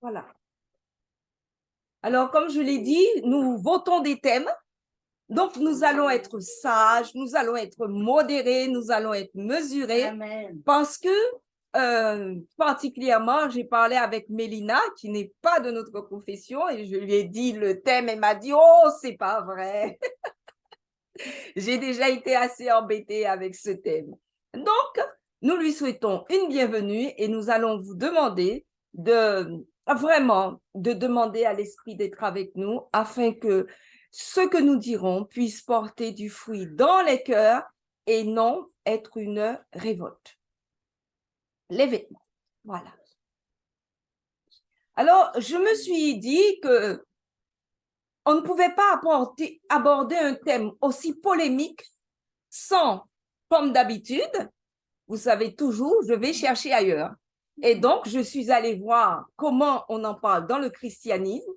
Voilà. Alors, comme je l'ai dit, nous votons des thèmes. Donc, nous allons être sages, nous allons être modérés, nous allons être mesurés. Amen. Parce que, particulièrement, j'ai parlé avec Mélina, qui n'est pas de notre profession, et je lui ai dit le thème, elle m'a dit, oh, c'est pas vrai. J'ai déjà été assez embêtée avec ce thème. Donc, nous lui souhaitons une bienvenue et nous allons vous demander vraiment de demander à l'Esprit d'être avec nous afin que ce que nous dirons puisse porter du fruit dans les cœurs et non être une révolte. Les vêtements, voilà. Alors, je me suis dit que on ne pouvait pas aborder un thème aussi polémique sans, comme d'habitude, vous savez toujours, je vais chercher ailleurs. Et donc, je suis allée voir comment on en parle dans le christianisme.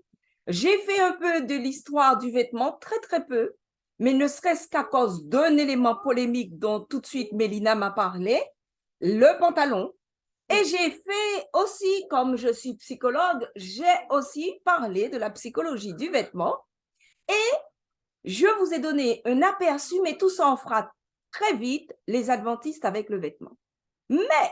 J'ai fait un peu de l'histoire du vêtement, très, très peu, mais ne serait-ce qu'à cause d'un élément polémique dont tout de suite Mélina m'a parlé, le pantalon. Et j'ai fait aussi, comme je suis psychologue, j'ai aussi parlé de la psychologie du vêtement. Et je vous ai donné un aperçu, mais tout ça en fera très vite, les adventistes avec le vêtement. Mais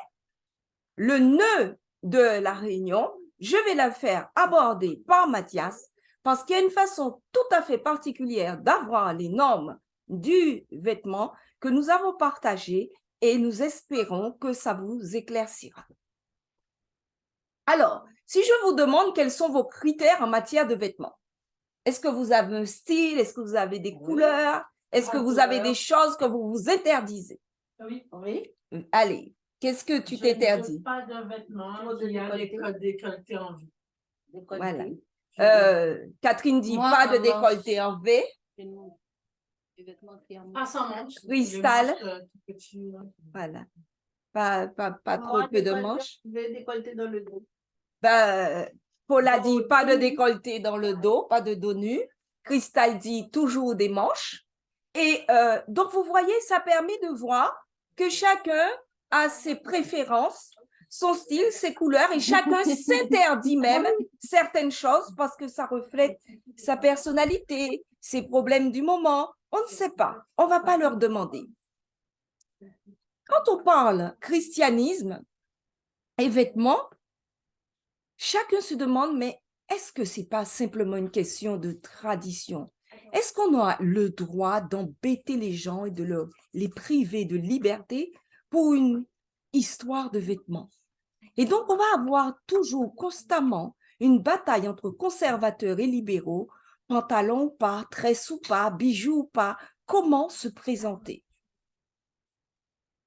le nœud de la réunion, je vais la faire aborder par Mathias parce qu'il y a une façon tout à fait particulière d'avoir les normes du vêtement que nous avons partagées et nous espérons que ça vous éclaircira. Alors, si je vous demande quels sont vos critères en matière de vêtements, est-ce que vous avez un style? Est-ce que vous avez des couleurs? Est-ce que vous avez des choses que vous vous interdisez? Oui. Oui. Allez, qu'est-ce que tu t'interdis? Je ne pas de vêtements qui a décolleté en V. Voilà. Catherine dit Moi, pas de en décolleté en V. Des vêtements qui en sans manches. Cristal. Petit, Voilà. Pas trop moi, peu de manches. Des décolletés dans le dos. Paul a dit pas de décolleté dans le dos, pas de dos nu. Cristal dit toujours des manches. Et donc, vous voyez, ça permet de voir que chacun a ses préférences, son style, ses couleurs, et chacun s'interdit même certaines choses parce que ça reflète sa personnalité, ses problèmes du moment. On ne sait pas. On ne va pas leur demander. Quand on parle christianisme et vêtements, chacun se demande, mais est-ce que ce n'est pas simplement une question de tradition? Est-ce qu'on a le droit d'embêter les gens et de les priver de liberté pour une histoire de vêtements? Et donc, on va avoir toujours, constamment, une bataille entre conservateurs et libéraux, pantalon ou pas, tresse ou pas, bijoux ou pas, comment se présenter?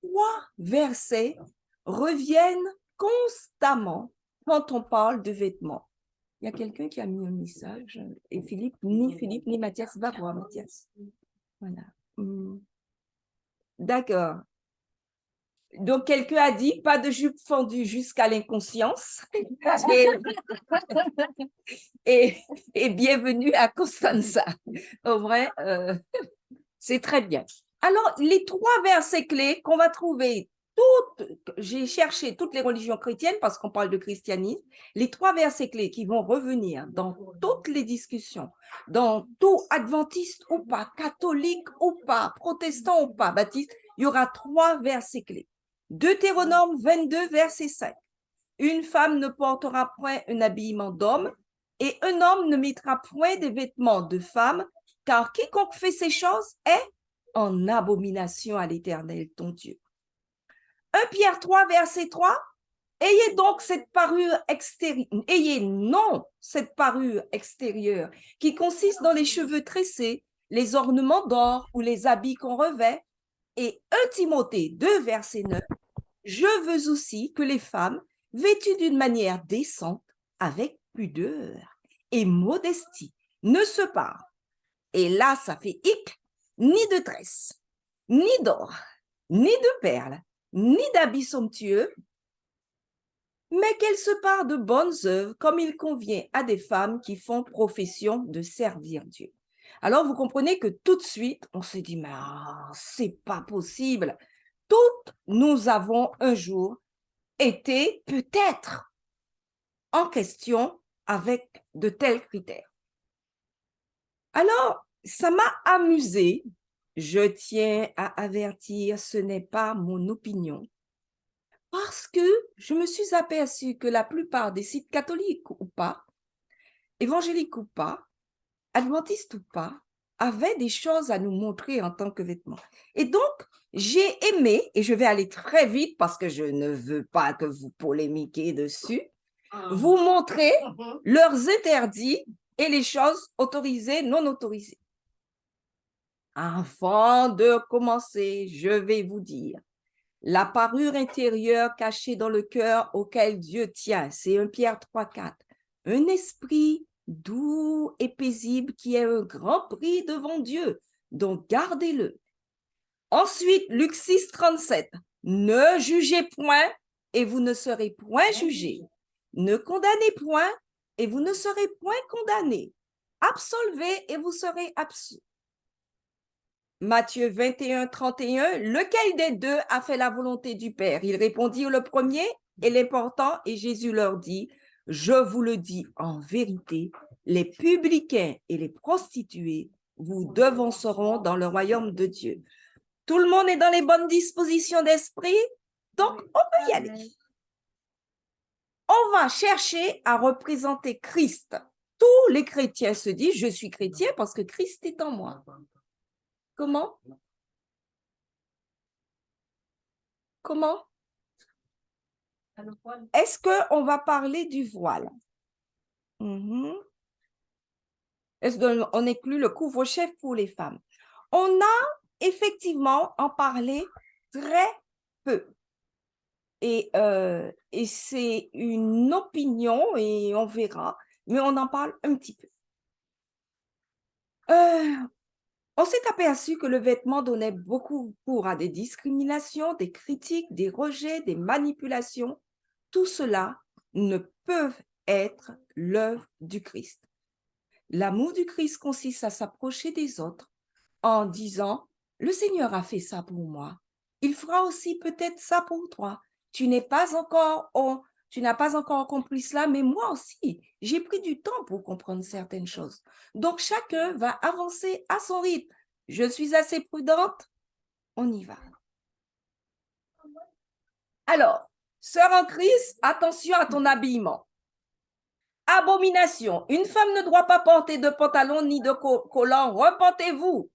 3 versets reviennent constamment quand on parle de vêtements. Il y a quelqu'un qui a mis un message, et Philippe ni Mathias, va voir Mathias. Voilà. D'accord. Donc, quelqu'un a dit pas de jupe fendue jusqu'à l'inconscience. Et bienvenue à Constanza. Au vrai, c'est très bien. Alors, les 3 versets clés qu'on va trouver j'ai cherché toutes les religions chrétiennes parce qu'on parle de christianisme, les 3 versets clés qui vont revenir dans toutes les discussions, dans tout adventiste ou pas, catholique ou pas, protestant ou pas, baptiste, il y aura 3 versets clés. Deutéronome 22, verset 5. Une femme ne portera point un habillement d'homme et un homme ne mettra point des vêtements de femme, car quiconque fait ces choses est en abomination à l'Éternel, ton Dieu. 1 Pierre 3, verset 3, ayez donc cette parure extérieure, ayez non cette parure extérieure qui consiste dans les cheveux tressés, les ornements d'or ou les habits qu'on revêt. Et 1 Timothée 2, verset 9, je veux aussi que les femmes, vêtues d'une manière décente, avec pudeur et modestie, ne se parlent. Et là, ça fait hic, ni de tresse, ni d'or, ni de perles, ni d'habits somptueux, mais qu'elles se parlent de bonnes œuvres comme il convient à des femmes qui font profession de servir Dieu. Alors, vous comprenez que tout de suite, on se dit, mais c'est pas possible. Toutes nous avons un jour été peut-être en question avec de tels critères. Alors, ça m'a amusé. Je tiens à avertir, ce n'est pas mon opinion. Parce que je me suis aperçue que la plupart des sites catholiques ou pas, évangéliques ou pas, adventistes ou pas, avaient des choses à nous montrer en tant que vêtements. Et donc, j'ai aimé, et je vais aller très vite parce que je ne veux pas que vous polémiquiez dessus, vous montrer leurs interdits et les choses autorisées, non autorisées. Avant de commencer, je vais vous dire, la parure intérieure cachée dans le cœur auquel Dieu tient, c'est 1 Pierre 3,4. Un esprit doux et paisible qui est un grand prix devant Dieu, donc gardez-le. Ensuite, Luc 6,37. Ne jugez point et vous ne serez point jugés. Ne condamnez point et vous ne serez point condamnés. Absolvez et vous serez absous. Matthieu 21,31, lequel des deux a fait la volonté du Père? Ils répondirent le premier et l'important, et Jésus leur dit, je vous le dis en vérité, les publicains et les prostituées vous devanceront dans le royaume de Dieu. Tout le monde est dans les bonnes dispositions d'esprit, donc on peut y aller. On va chercher à représenter Christ. Tous les chrétiens se disent, je suis chrétien parce que Christ est en moi. Comment? Comment? Est-ce qu'on va parler du voile? Est-ce qu'on inclut le couvre-chef pour les femmes? On a effectivement en parlé très peu. Et c'est une opinion et on verra, mais on en parle un petit peu. On s'est aperçu que le vêtement donnait beaucoup cours à des discriminations, des critiques, des rejets, des manipulations. Tout cela ne peut être l'œuvre du Christ. L'amour du Christ consiste à s'approcher des autres en disant, le Seigneur a fait ça pour moi. Il fera aussi peut-être ça pour toi. Tu n'as pas encore compris cela, mais moi aussi, j'ai pris du temps pour comprendre certaines choses. Donc, chacun va avancer à son rythme. Je suis assez prudente, on y va. Alors, sœur en Christ, attention à ton habillement. Abomination, une femme ne doit pas porter de pantalon ni de collant. Repentez-vous.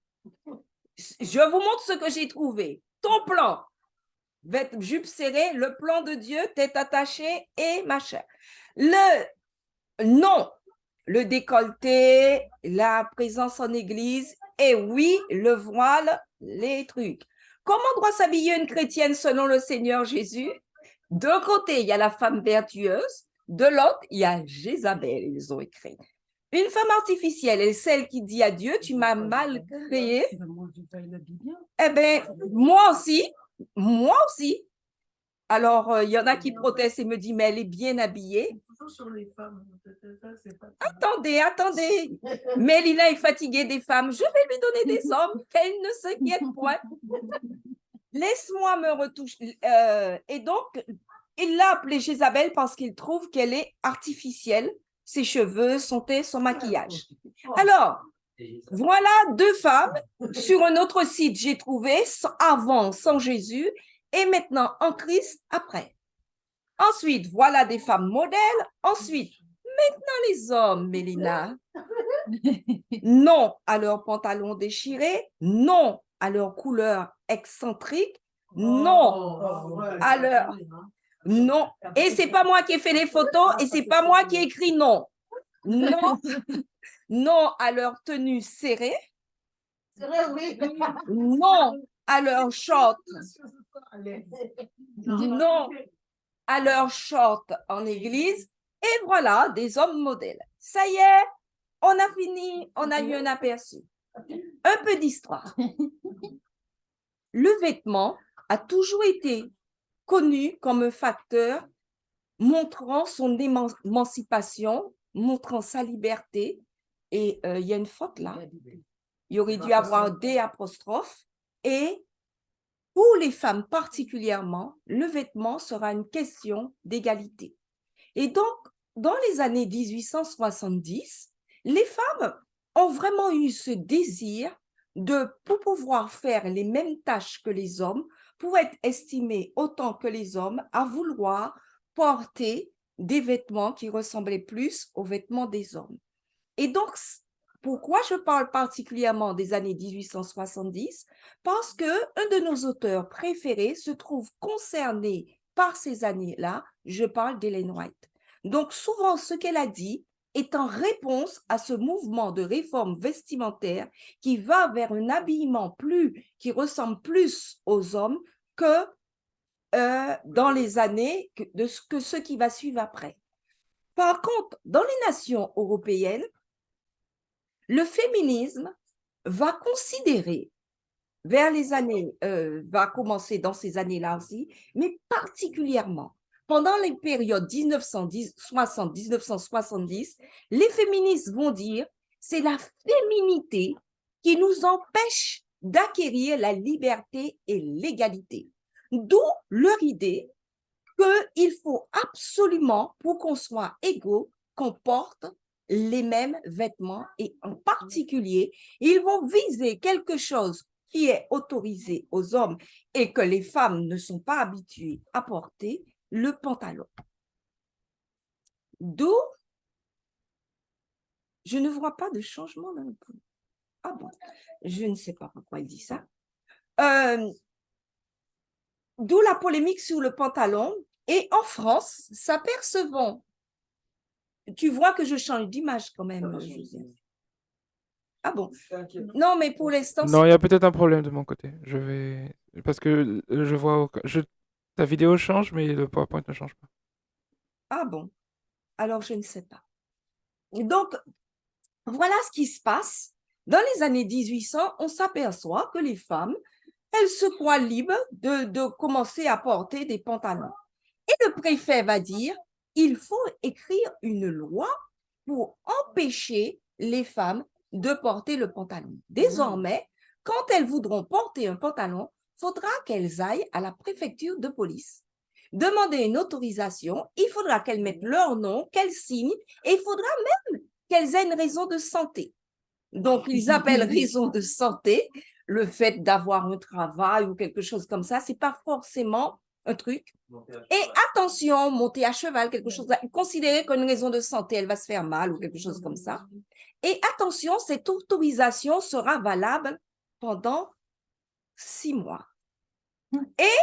Je vous montre ce que j'ai trouvé. Ton plan, jupe serrée, le plan de Dieu, tête attachée et machin. Non, le décolleté, la présence en église, et oui, le voile, les trucs. Comment doit s'habiller une chrétienne selon le Seigneur Jésus? D'un côté, il y a la femme vertueuse, de l'autre, il y a Jézabel, ils ont écrit. Une femme artificielle est celle qui dit à Dieu, tu m'as mal créé. Eh bien, moi aussi. Alors, il y en a qui protestent et me disent, mais elle est bien habillée. Attendez. Mélina est fatiguée des femmes. Je vais lui donner des hommes, qu'elle ne s'inquiète point. Laisse-moi me retoucher. Et donc, il l'a appelée Jézabel parce qu'il trouve qu'elle est artificielle. Ses cheveux, son teint, son maquillage. Alors, voilà deux femmes. Sur un autre site, j'ai trouvé avant, sans Jésus, et maintenant en Christ, après. Ensuite, voilà des femmes modèles. Ensuite, maintenant les hommes, Mélina. Non à leurs pantalons déchirés. Non à leur couleur excentrique. Non à leur... Non. Et c'est pas moi qui ai fait les photos et c'est pas moi qui ai écrit non. Non. Non à leur tenue serrée. Non à leur short. Non à leur short en église. Et voilà, des hommes modèles. Ça y est, on a fini, on a eu un aperçu. Un peu d'histoire. Le vêtement a toujours été connu comme un facteur montrant son émancipation, montrant sa liberté. Et il y a une faute là. Il aurait dû avoir des apostrophes. Et pour les femmes particulièrement, le vêtement sera une question d'égalité. Et donc, dans les années 1870, les femmes ont vraiment eu ce désir pour pouvoir faire les mêmes tâches que les hommes, pour être estimées autant que les hommes, à vouloir porter des vêtements qui ressemblaient plus aux vêtements des hommes. Et donc, pourquoi je parle particulièrement des années 1870? Parce qu'un de nos auteurs préférés se trouve concerné par ces années-là. Je parle d'Ellen White. Donc, souvent, ce qu'elle a dit est en réponse à ce mouvement de réforme vestimentaire qui va vers un habillement qui ressemble plus aux hommes que dans les années que ce qui va suivre après. Par contre, dans les nations européennes, le féminisme va considérer vers les années, va commencer dans ces années-là aussi, mais particulièrement pendant les périodes 1960-1970, les féministes vont dire c'est la féminité qui nous empêche d'acquérir la liberté et l'égalité. D'où leur idée qu'il faut absolument, pour qu'on soit égaux, qu'on porte les mêmes vêtements et en particulier, ils vont viser quelque chose qui est autorisé aux hommes et que les femmes ne sont pas habituées à porter, le pantalon. D'où, je ne vois pas de changement dans le coup. Ah bon, je ne sais pas pourquoi il dit ça. D'où la polémique sur le pantalon. Et en France, s'apercevant, tu vois que je change d'image quand même, Joseph. Ah bon? Non, mais pour l'instant, Non, il y a peut-être un problème de mon côté. Je vais... Parce que je vois... Ta vidéo change, mais le PowerPoint ne change pas. ah bon, alors je ne sais pas. Donc, voilà ce qui se passe. Dans les années 1800, on s'aperçoit que les femmes, elles se croient libres de commencer à porter des pantalons. Et le préfet va dire, il faut écrire une loi pour empêcher les femmes de porter le pantalon. Désormais, quand elles voudront porter un pantalon, il faudra qu'elles aillent à la préfecture de police, demander une autorisation, il faudra qu'elles mettent leur nom, qu'elles signent, et il faudra même qu'elles aient une raison de santé. Donc, ils appellent raison de santé le fait d'avoir un travail ou quelque chose comme ça. Ce n'est pas forcément un truc. Et attention, monter à cheval, quelque chose, considérer qu'une raison de santé, elle va se faire mal ou quelque chose comme ça. Et attention, cette autorisation sera valable pendant 6 mois. Et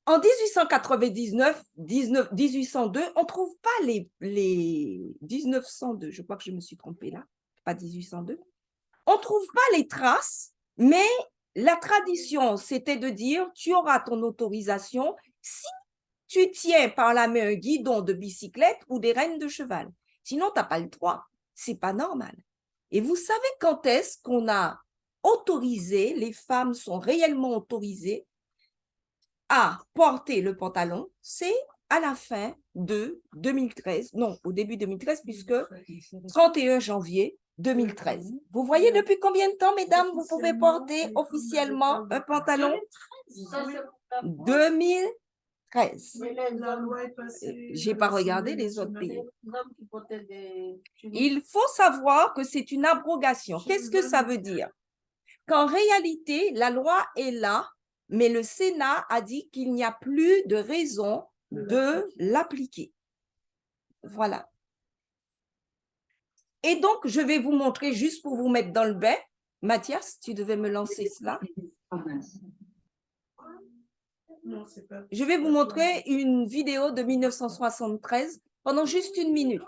en 1899, 1802, on ne trouve pas les 1902, je crois que je me suis trompée là, pas 1802. On ne trouve pas les traces, mais la tradition, c'était de dire, tu auras ton autorisation si tu tiens par la main un guidon de bicyclette ou des rênes de cheval. Sinon, tu n'as pas le droit. Ce n'est pas normal. Et vous savez quand est-ce qu'on a autorisé, les femmes sont réellement autorisées à porter le pantalon? C'est à la fin de 2013, non, au début 2013, puisque 31 janvier 2013. Vous voyez depuis combien de temps, mesdames, vous pouvez porter officiellement un pantalon? 2013. Je n'ai pas regardé les autres pays. Il faut savoir que c'est une abrogation. Qu'est-ce que ça veut dire? Qu'en réalité, la loi est là, mais le Sénat a dit qu'il n'y a plus de raison de l'appliquer. Voilà. Et donc, je vais vous montrer, juste pour vous mettre dans le bain. Mathias, tu devais me lancer cela. Je vais vous montrer une vidéo de 1973 pendant juste 1 minute.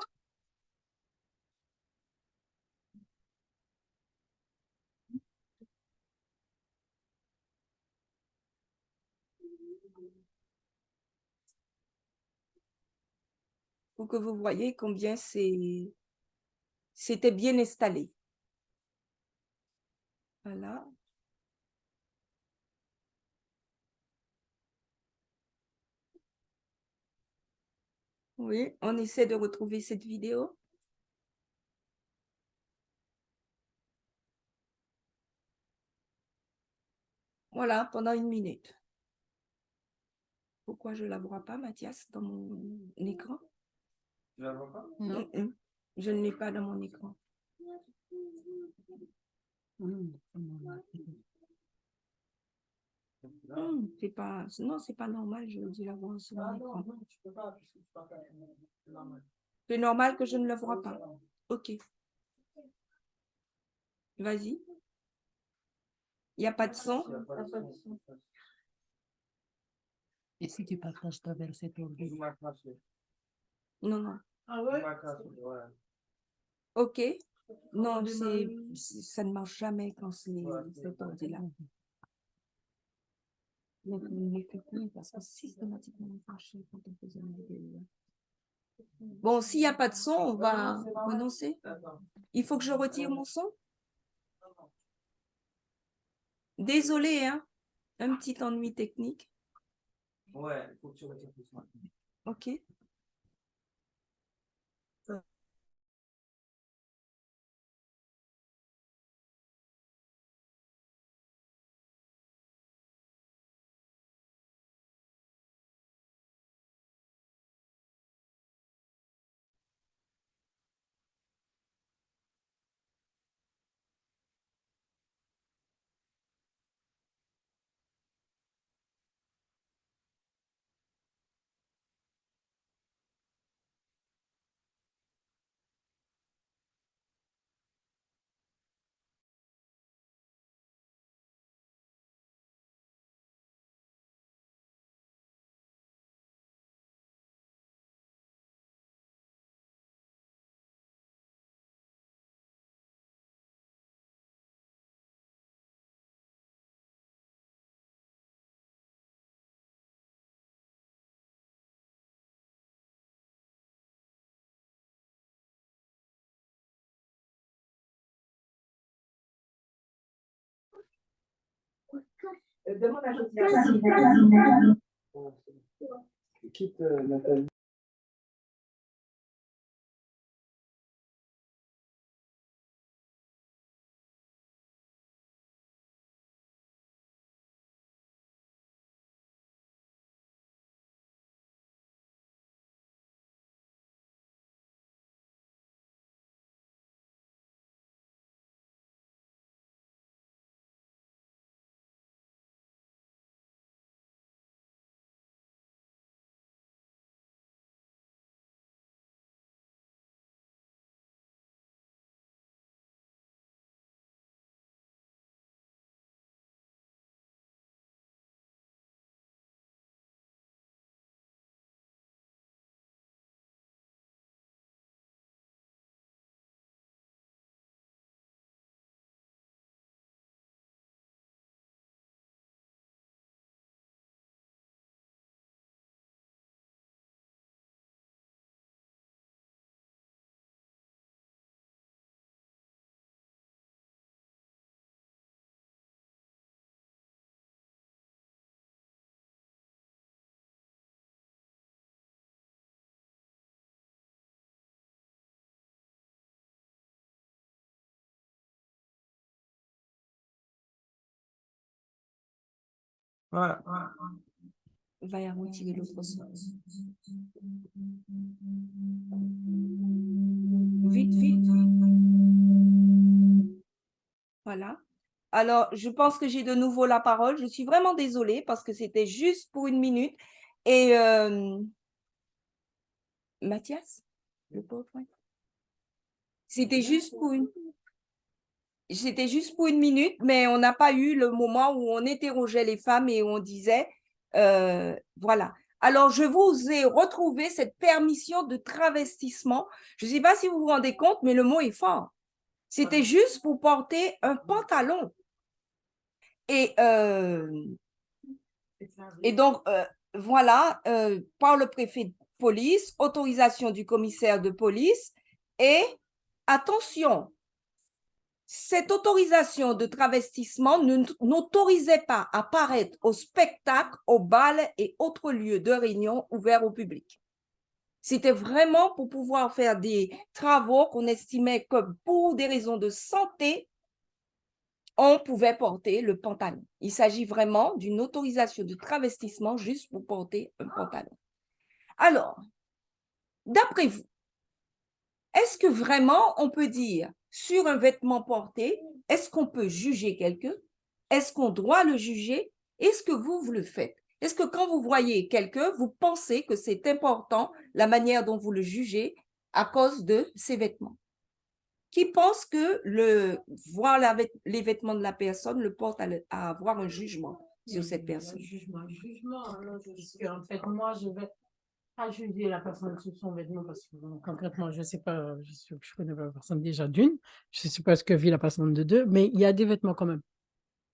Pour que vous voyez combien c'était bien installé. Voilà. Oui, on essaie de retrouver cette vidéo. Voilà, pendant 1 minute. Pourquoi je ne la vois pas, Mathias, dans mon écran? Tu la vois pas? Non. Je ne l'ai pas dans mon écran. C'est pas, non, c'est pas normal, je dis la voir sur mon écran. Non, tu peux pas, puisque c'est pas normal. C'est normal que je ne le vois pas. Ok. Vas-y. Il n'y a pas de son? Et si tu partages ta verset ordi? Non, non. Ah ouais? Ok. Non, ça ne marche jamais quand c'est cet ordi-là. Donc, on les fait plus parce que systématiquement, on marche quand on faisait une vidéo. Bon, s'il n'y a pas de son, on va renoncer. Il faut que je retire mon son. Désolée, hein. Un petit ennui technique. Ouais, il faut que tu retires tout ça. Ok. Demande à Josiane. Quitte Nathalie. Voilà. Va y retirer l'autre son. Vite, vite. Voilà. Alors, je pense que j'ai de nouveau la parole. Je suis vraiment désolée parce que c'était juste pour une minute. Et Mathias, le pauvre, ouais. C'était juste pour une minute, mais on n'a pas eu le moment où on interrogeait les femmes et on disait, voilà. Alors, je vous ai retrouvé cette permission de travestissement. Je ne sais pas si vous vous rendez compte, mais le mot est fort. C'était juste pour porter un pantalon. Et donc, voilà, par le préfet de police, autorisation du commissaire de police. Et attention, cette autorisation de travestissement n'autorisait pas à paraître au spectacle, au bal et autres lieux de réunion ouverts au public. C'était vraiment pour pouvoir faire des travaux qu'on estimait que pour des raisons de santé, on pouvait porter le pantalon. Il s'agit vraiment d'une autorisation de travestissement juste pour porter un pantalon. Alors, d'après vous, est-ce que vraiment on peut dire sur un vêtement porté, est-ce qu'on peut juger quelqu'un? Est-ce qu'on doit le juger? Est-ce que vous le faites? Est-ce que quand vous voyez quelqu'un, vous pensez que c'est important la manière dont vous le jugez à cause de ses vêtements? Qui pense que voir les vêtements de la personne le porte à avoir un jugement sur cette personne? Jugement, alors, parce qu'en fait, moi, je vais pas juger la personne sur son vêtement parce que concrètement, je sais pas, je connais pas la personne déjà d'une, je sais pas ce que vit la personne de deux, mais il y a des vêtements quand même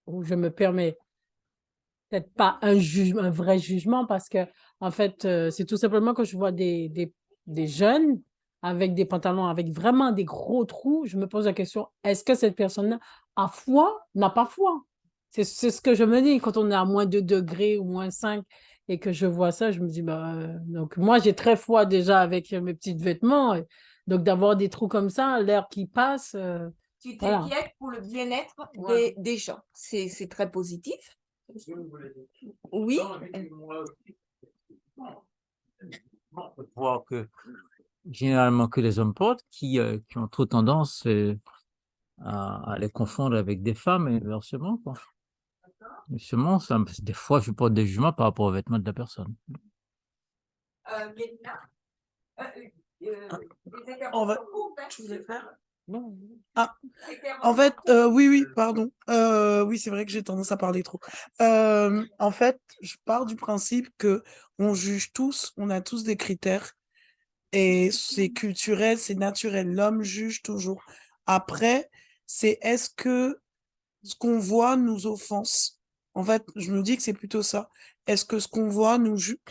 où je me permets peut-être pas un vrai jugement parce que, en fait, c'est tout simplement que je vois des jeunes avec des pantalons avec vraiment des gros trous. Je me pose la question, est-ce que cette personne-là a foi, n'a pas foi? C'est ce que je me dis quand on est à moins 2 degrés ou moins 5 et que je vois ça, je me dis, bah, donc moi, j'ai très froid déjà avec mes petits vêtements. Donc, d'avoir des trous comme ça, l'air qui passe, Tu voilà. t'inquiètes pour le bien-être des gens. C'est très positif. Oui. On peut voir que généralement que les hommes portent qui ont trop tendance à les confondre avec des femmes et inversement, quoi. Justement, des fois, je porte des jugements par rapport aux vêtements de la personne. En fait, tu voulais faire? Non. Ah, en fait, oui, pardon. Oui, c'est vrai que j'ai tendance à parler trop. En fait, je pars du principe que on juge tous, on a tous des critères et c'est culturel, c'est naturel. L'homme juge toujours. Après, c'est est-ce que ce qu'on voit nous offense? En fait, je me dis que c'est plutôt ça. Est-ce que ce qu'on voit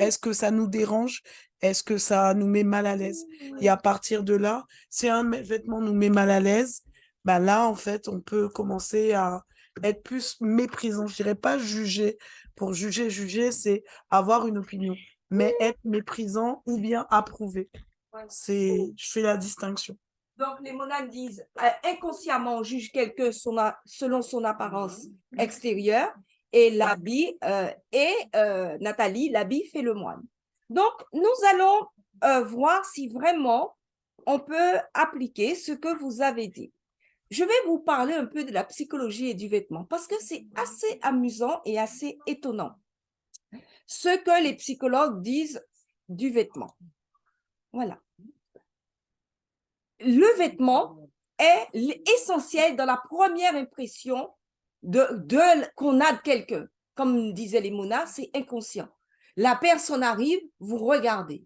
est-ce que ça nous dérange? Est-ce que ça nous met mal à l'aise? Et à partir de là, si un vêtement nous met mal à l'aise, bah là, en fait, on peut commencer à être plus méprisant. Je dirais pas juger. Pour juger, c'est avoir une opinion. Mais être méprisant ou bien approuver. Je fais la distinction. Donc, les monades disent inconsciemment, on juge quelqu'un selon son apparence extérieure et l'habit, Nathalie, l'habit fait le moine. Donc, nous allons voir si vraiment on peut appliquer ce que vous avez dit. Je vais vous parler un peu de la psychologie et du vêtement parce que c'est assez amusant et assez étonnant ce que les psychologues disent du vêtement. Voilà. Le vêtement est essentiel dans la première impression qu'on a de quelqu'un. Comme disaient les monas, c'est inconscient. La personne arrive, vous regardez.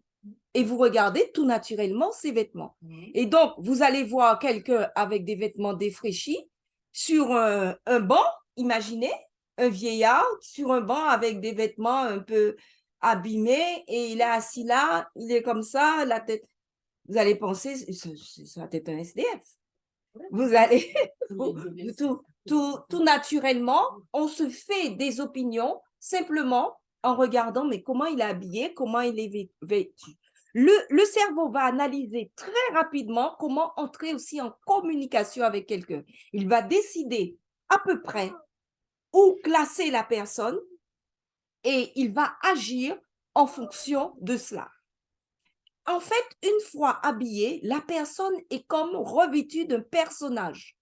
Et vous regardez tout naturellement ses vêtements. Et donc, vous allez voir quelqu'un avec des vêtements défraîchis sur un banc, imaginez, un vieillard sur un banc avec des vêtements un peu abîmés et il est assis là, il est comme ça, la tête. Vous allez penser, ça va être un SDF. Vous allez, tout naturellement, on se fait des opinions simplement en regardant, mais comment il est habillé, comment il est vêtu. Le cerveau va analyser très rapidement comment entrer aussi en communication avec quelqu'un. Il va décider à peu près où classer la personne et il va agir en fonction de cela. En fait, une fois habillé, la personne est comme revêtue d'un personnage.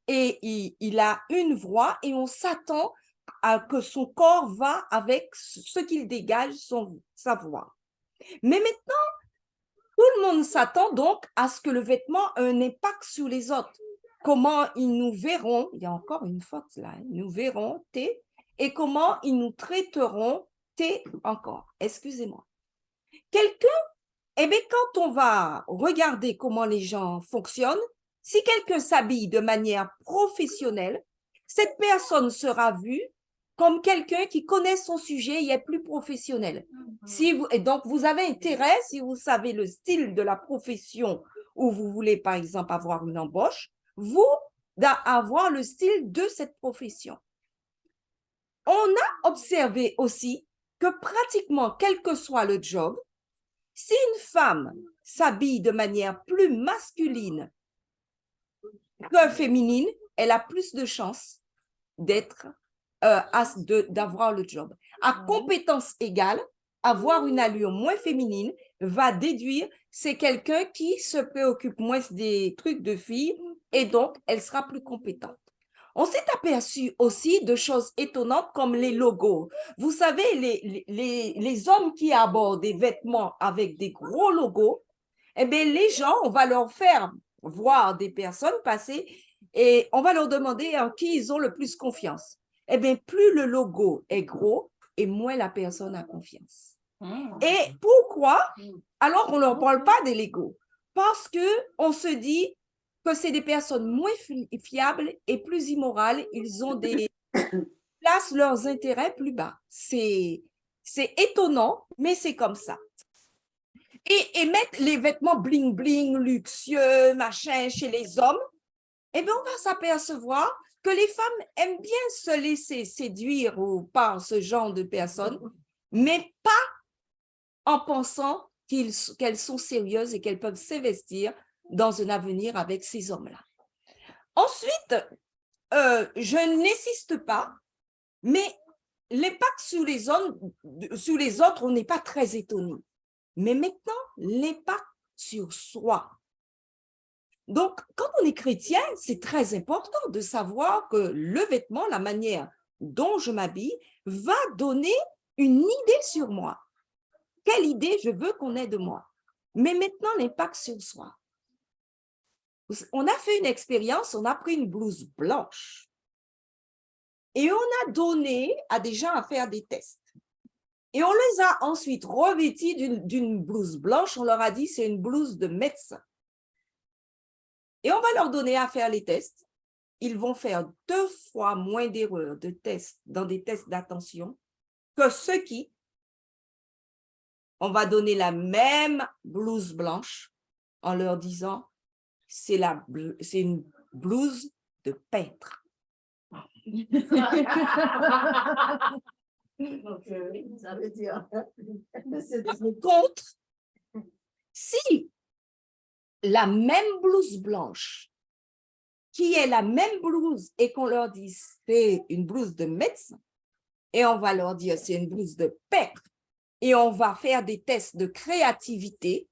Et il a une voix et on s'attend à que son corps va avec ce qu'il dégage, sa voix. Mais maintenant, tout le monde s'attend donc à ce que le vêtement ait un impact sur les autres. Comment ils nous verront, il y a encore une faute là, ils nous verront, T, et comment ils nous traiteront, T encore, excusez-moi. Quelqu'un, eh bien, quand on va regarder comment les gens fonctionnent, si quelqu'un s'habille de manière professionnelle, cette personne sera vue comme quelqu'un qui connaît son sujet et est plus professionnel. Et donc, vous avez intérêt, si vous savez le style de la profession où vous voulez, par exemple, avoir une embauche, vous, d'avoir le style de cette profession. On a observé aussi que pratiquement, quel que soit le job, si une femme s'habille de manière plus masculine que féminine, elle a plus de chances d'avoir le job. À compétence égale, avoir une allure moins féminine va déduire c'est quelqu'un qui se préoccupe moins des trucs de filles et donc elle sera plus compétente. On s'est aperçu aussi de choses étonnantes comme les logos. Vous savez, les hommes qui abordent des vêtements avec des gros logos, eh bien, les gens, on va leur faire voir des personnes passer et on va leur demander en qui ils ont le plus confiance. Eh bien, plus le logo est gros et moins la personne a confiance. Et pourquoi? Alors qu'on ne leur parle pas des logos. Parce qu'on se dit que c'est des personnes moins fiables et plus immorales. Ils ont placent leurs intérêts plus bas. C'est étonnant, mais c'est comme ça. Et mettre les vêtements bling-bling, luxueux, machin, chez les hommes, eh bien, on va s'apercevoir que les femmes aiment bien se laisser séduire par ce genre de personnes, mais pas en pensant qu'elles sont sérieuses et qu'elles peuvent s'investir dans un avenir avec ces hommes-là. Ensuite, je n'insiste pas, mais l'impact sur les autres, on n'est pas très étonné. Mais maintenant, l'impact sur soi. Donc, quand on est chrétien, c'est très important de savoir que le vêtement, la manière dont je m'habille, va donner une idée sur moi. Quelle idée je veux qu'on ait de moi. Mais maintenant, l'impact sur soi. On a fait une expérience, on a pris une blouse blanche et on a donné à des gens à faire des tests. Et on les a ensuite revêtis d'une blouse blanche, on leur a dit c'est une blouse de médecin. Et on va leur donner à faire les tests. Ils vont faire 2 fois moins d'erreurs de tests dans des tests d'attention que ceux qui, on va donner la même blouse blanche en leur disant c'est une blouse de peintre. Donc, ça veut dire. Par contre, si la même blouse blanche, qui est la même blouse, et qu'on leur dit c'est une blouse de médecin, et on va leur dire c'est une blouse de peintre, et on va faire des tests de créativité,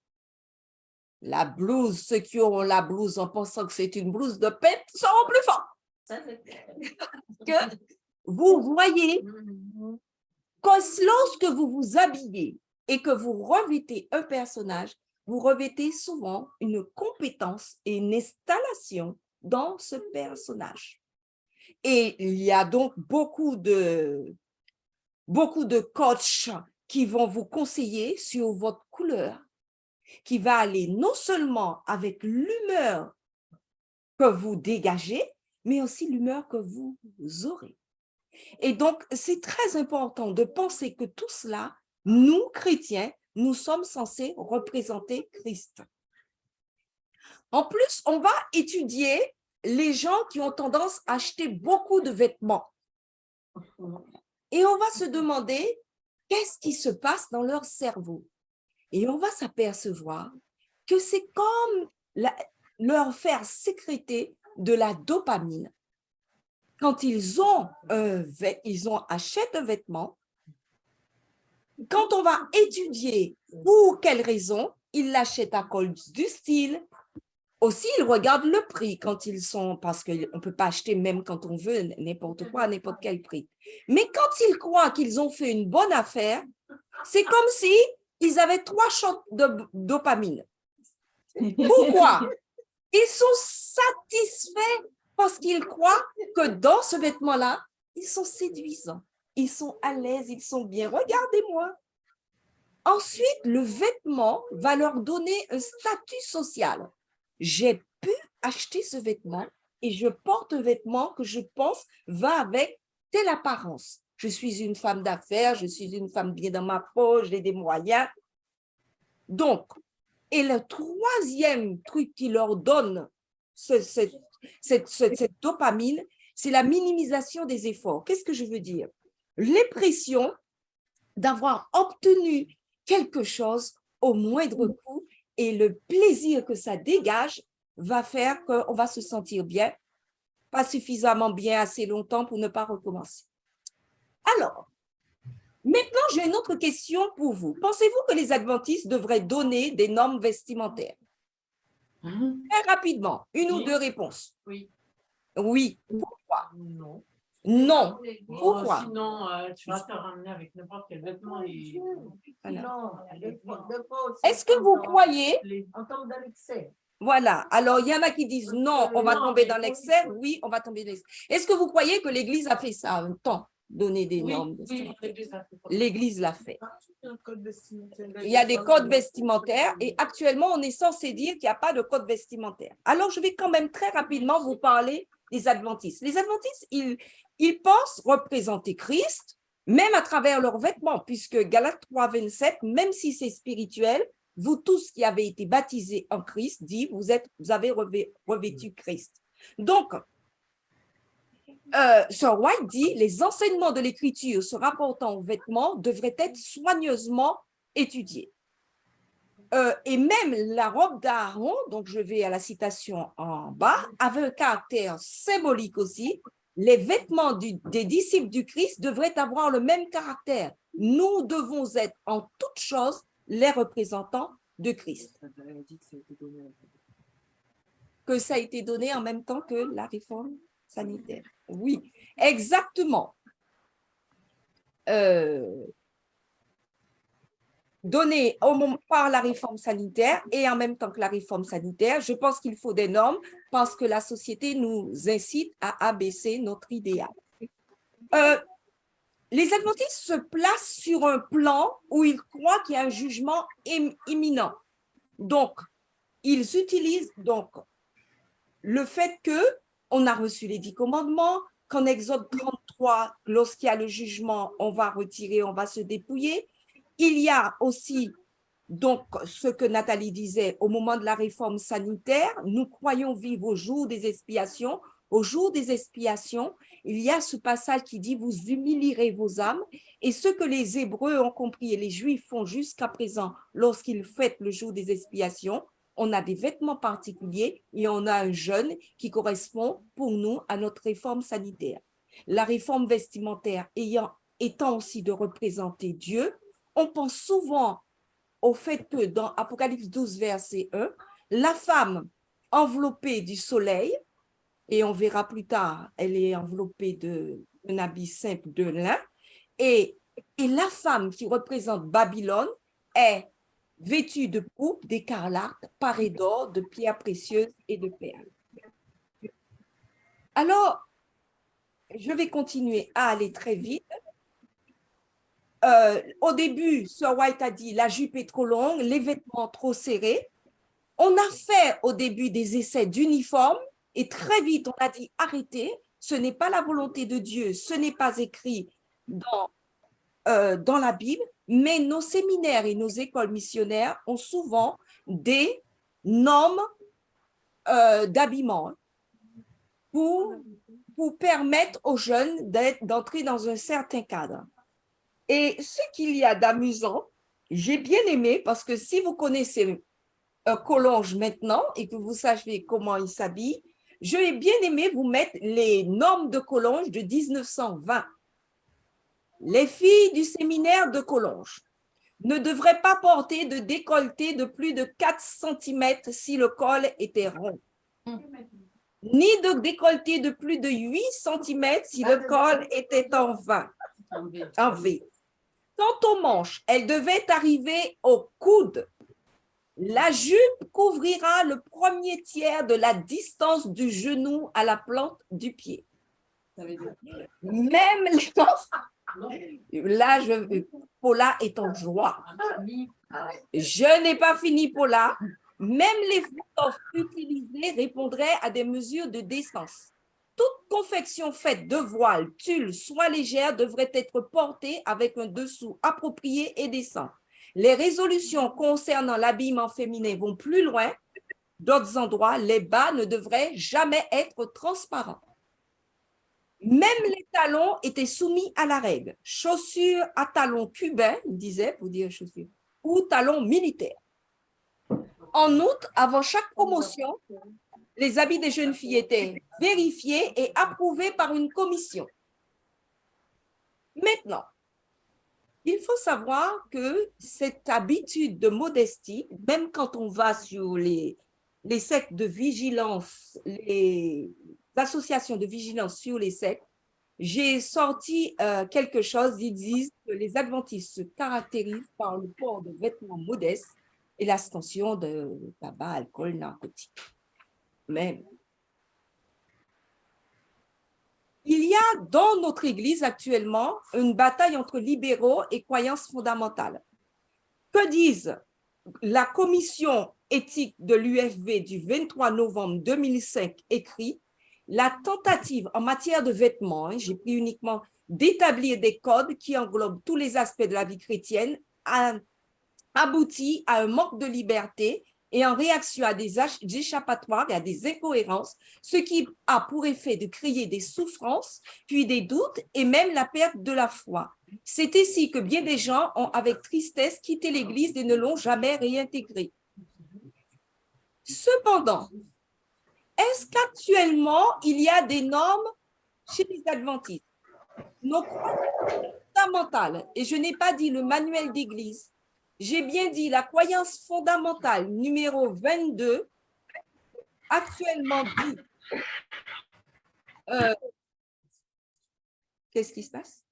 la blouse, ceux qui auront la blouse en pensant que c'est une blouse de peintre seront plus forts. Que vous voyez que lorsque vous vous habillez et que vous revêtez un personnage, vous revêtez souvent une compétence et une installation dans ce personnage. Et il y a donc beaucoup de coachs qui vont vous conseiller sur votre couleur, qui va aller non seulement avec l'humeur que vous dégagez, mais aussi l'humeur que vous aurez. Et donc, c'est très important de penser que tout cela, nous, chrétiens, nous sommes censés représenter Christ. En plus, on va étudier les gens qui ont tendance à acheter beaucoup de vêtements. Et on va se demander qu'est-ce qui se passe dans leur cerveau. Et on va s'apercevoir que c'est comme leur faire sécréter de la dopamine. Quand ils achètent un vêtement, quand on va étudier pour quelles raisons, ils l'achètent à cause du style. Aussi, ils regardent le prix quand ils sont, parce qu'on ne peut pas acheter même quand on veut n'importe quoi à n'importe quel prix. Mais quand ils croient qu'ils ont fait une bonne affaire, c'est comme si ils avaient 3 shots de dopamine. Pourquoi? Ils sont satisfaits parce qu'ils croient que dans ce vêtement-là, ils sont séduisants, ils sont à l'aise, ils sont bien. Regardez-moi. Ensuite, le vêtement va leur donner un statut social. J'ai pu acheter ce vêtement et je porte un vêtement que je pense va avec telle apparence. Je suis une femme d'affaires, je suis une femme bien dans ma peau, j'ai des moyens. Donc, et le troisième truc qui leur donne cette dopamine, c'est la minimisation des efforts. Qu'est-ce que je veux dire? L'impression d'avoir obtenu quelque chose au moindre coût et le plaisir que ça dégage va faire qu'on va se sentir bien, pas suffisamment bien assez longtemps pour ne pas recommencer. Alors, Maintenant, j'ai une autre question pour vous. Pensez-vous que les adventistes devraient donner des normes vestimentaires? Très rapidement, une ou deux réponses. Oui. Oui. Pourquoi? Non. Non. Pourquoi? Sinon, tu vas te ramener avec n'importe quel vêtement et Est-ce que vous croyez? On tombe dans l'excès. Voilà. Alors, il y en a qui disent non, on va Non, tomber mais dans l'excès. Oui, on va tomber dans l'excès. Est-ce que vous croyez que l'Église a fait ça un temps, donner des normes vestimentaires? L'Église l'a fait. Il y a des codes vestimentaires et actuellement, on est censé dire qu'il n'y a pas de code vestimentaire. Alors, je vais quand même très rapidement vous parler des adventistes. Les adventistes, ils pensent représenter Christ, même à travers leurs vêtements, puisque Galates 3, 27, même si c'est spirituel, vous tous qui avez été baptisés en Christ, dit, vous avez revêtu Christ. Donc, Sir White dit, les enseignements de l'Écriture se rapportant aux vêtements devraient être soigneusement étudiés. Et même la robe d'Aaron, donc je vais à la citation en bas, avait un caractère symbolique aussi. Les vêtements des disciples du Christ devraient avoir le même caractère. Nous devons être en toute chose les représentants de Christ. Que ça a été donné en même temps que la réforme sanitaire. Oui, exactement. Donné par la réforme sanitaire et en même temps que la réforme sanitaire, je pense qu'il faut des normes parce que la société nous incite à abaisser notre idéal. Les adventistes se placent sur un plan où ils croient qu'il y a un jugement imminent. Donc, ils utilisent donc le fait qu'on a reçu les 10 commandements, qu'en Exode 33, lorsqu'il y a le jugement, on va retirer, on va se dépouiller. Il y a aussi donc ce que Nathalie disait au moment de la réforme sanitaire, nous croyons vivre au jour des expiations. Au jour des expiations, il y a ce passage qui dit « Vous humilierez vos âmes » et ce que les Hébreux ont compris et les Juifs font jusqu'à présent lorsqu'ils fêtent le jour des expiations, on a des vêtements particuliers et on a un jeûne qui correspond pour nous à notre réforme sanitaire. La réforme vestimentaire étant aussi de représenter Dieu, on pense souvent au fait que dans Apocalypse 12, verset 1, la femme enveloppée du soleil, et on verra plus tard, elle est enveloppée d'un habit simple de lin, et la femme qui représente Babylone est vêtue de pourpre, d'écarlate, parée d'or, de pierres précieuses et de perles. Alors, je vais continuer à aller très vite. Au début, Sir White a dit la jupe est trop longue, les vêtements trop serrés. On a fait au début des essais d'uniformes et très vite on a dit arrêtez, ce n'est pas la volonté de Dieu, ce n'est pas écrit dans la Bible, mais nos séminaires et nos écoles missionnaires ont souvent des normes d'habillement pour permettre aux jeunes d'entrer dans un certain cadre. Et ce qu'il y a d'amusant, j'ai bien aimé parce que si vous connaissez Collonges maintenant et que vous savez comment il s'habille, je vais bien aimé vous mettre les normes de Collonges de 1920. Les filles du séminaire de Collonges ne devraient pas porter de décolleté de plus de 4 cm si le col était rond, ni de décolleté de plus de 8 cm si le col était en V. Quant aux manches, elles devaient arriver au coude. La jupe couvrira le premier tiers de la distance du genou à la plante du pied. Même les là, Paula est en joie. Je n'ai pas fini, Paula. Même les étoffes utilisées répondraient à des mesures de décence. Toute confection faite de voile, tulle, soie légère devrait être portée avec un dessous approprié et décent. Les résolutions concernant l'habillement féminin vont plus loin. D'autres endroits, les bas ne devraient jamais être transparents. Même les talons étaient soumis à la règle. Chaussures à talons cubains, il disait, pour dire chaussures, ou talons militaires. En outre, avant chaque promotion, les habits des jeunes filles étaient vérifiés et approuvés par une commission. Maintenant, Il faut savoir que cette habitude de modestie, même quand on va sur les sectes de vigilance, les associations de vigilance sur les sectes, j'ai sorti quelque chose. Ils disent que les adventistes se caractérisent par le port de vêtements modestes et l'abstention de tabac, alcool, narcotiques. Mais il y a dans notre Église actuellement une bataille entre libéraux et croyances fondamentales. Que disent la commission éthique de l'UFV du 23 novembre 2005 écrit « La tentative en matière de vêtements, j'ai pris uniquement d'établir des codes qui englobent tous les aspects de la vie chrétienne, aboutit à un manque de liberté et en réaction à des échappatoires et à des incohérences, ce qui a pour effet de créer des souffrances, puis des doutes et même la perte de la foi. C'est ici que bien des gens ont avec tristesse quitté l'Église et ne l'ont jamais réintégrée. Cependant, est-ce qu'actuellement, il y a des normes chez les adventistes? Nos croyances fondamentales, et je n'ai pas dit le manuel d'Église, j'ai bien dit la croyance fondamentale numéro 22, actuellement dit. Qu'est-ce qui se passe?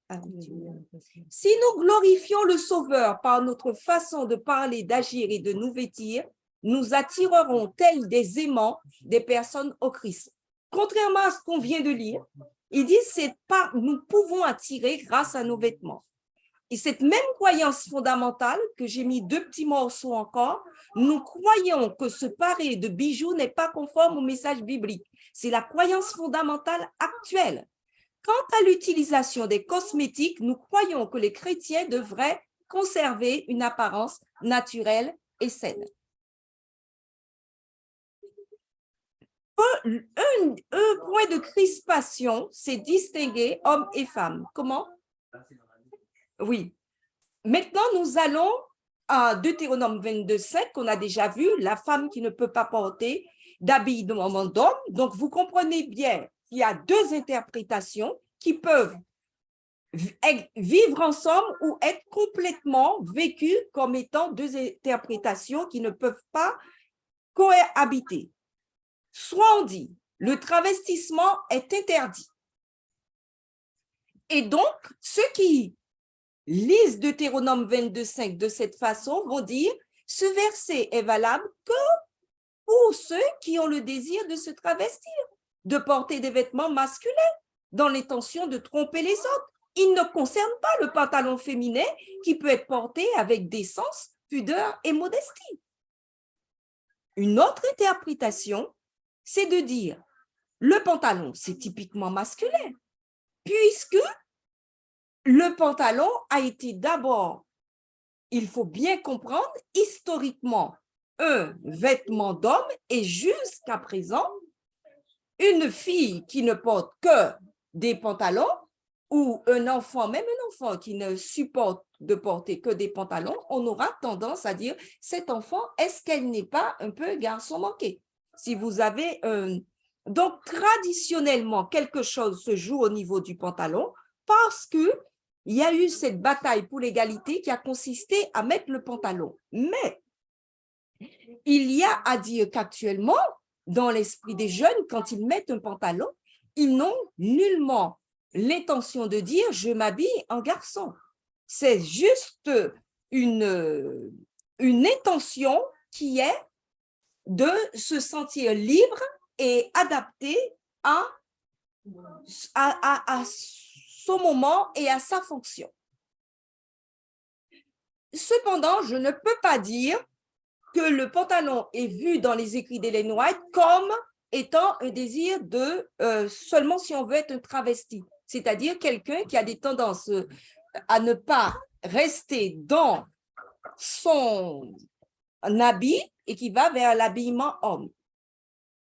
Si nous glorifions le Sauveur par notre façon de parler, d'agir et de nous vêtir, nous attirerons tels des aimants des personnes au Christ. Contrairement à ce qu'on vient de lire, il dit que nous pouvons attirer grâce à nos vêtements. Et cette même croyance fondamentale, que j'ai mis 2 petits morceaux encore, nous croyons que se parer de bijoux n'est pas conforme au message biblique. C'est la croyance fondamentale actuelle. Quant à l'utilisation des cosmétiques, nous croyons que les chrétiens devraient conserver une apparence naturelle et saine. Un point de crispation, c'est distinguer hommes et femmes. Comment? Oui. Maintenant, nous allons à Deutéronome 22:5, qu'on a déjà vu, la femme qui ne peut pas porter d'habillement d'homme. Donc, vous comprenez bien qu'il y a 2 interprétations qui peuvent vivre ensemble ou être complètement vécues comme étant 2 interprétations qui ne peuvent pas cohabiter. Soit on dit, le travestissement est interdit. Et donc, ceux qui lisent Deutéronome 22:5 de cette façon vont dire, ce verset est valable que pour ceux qui ont le désir de se travestir, de porter des vêtements masculins, dans l'intention de tromper les autres. Il ne concerne pas le pantalon féminin qui peut être porté avec décence, pudeur et modestie. Une autre interprétation, c'est de dire, le pantalon, c'est typiquement masculin, puisque le pantalon a été d'abord, il faut bien comprendre, historiquement, un vêtement d'homme et jusqu'à présent, une fille qui ne porte que des pantalons ou un enfant, même un enfant qui ne supporte de porter que des pantalons, on aura tendance à dire, cet enfant, est-ce qu'elle n'est pas un peu garçon manqué? Si vous avez donc, traditionnellement, quelque chose se joue au niveau du pantalon parce qu'il y a eu cette bataille pour l'égalité qui a consisté à mettre le pantalon. Mais il y a à dire qu'actuellement, dans l'esprit des jeunes, quand ils mettent un pantalon, ils n'ont nullement l'intention de dire « je m'habille en garçon ». C'est juste une intention qui est de se sentir libre et adapté à son moment et à sa fonction. Cependant, je ne peux pas dire que le pantalon est vu dans les écrits d'Ellen White comme étant un désir de seulement si on veut être un travesti, c'est-à-dire quelqu'un qui a des tendances à ne pas rester dans son habit et qui va vers l'habillement homme,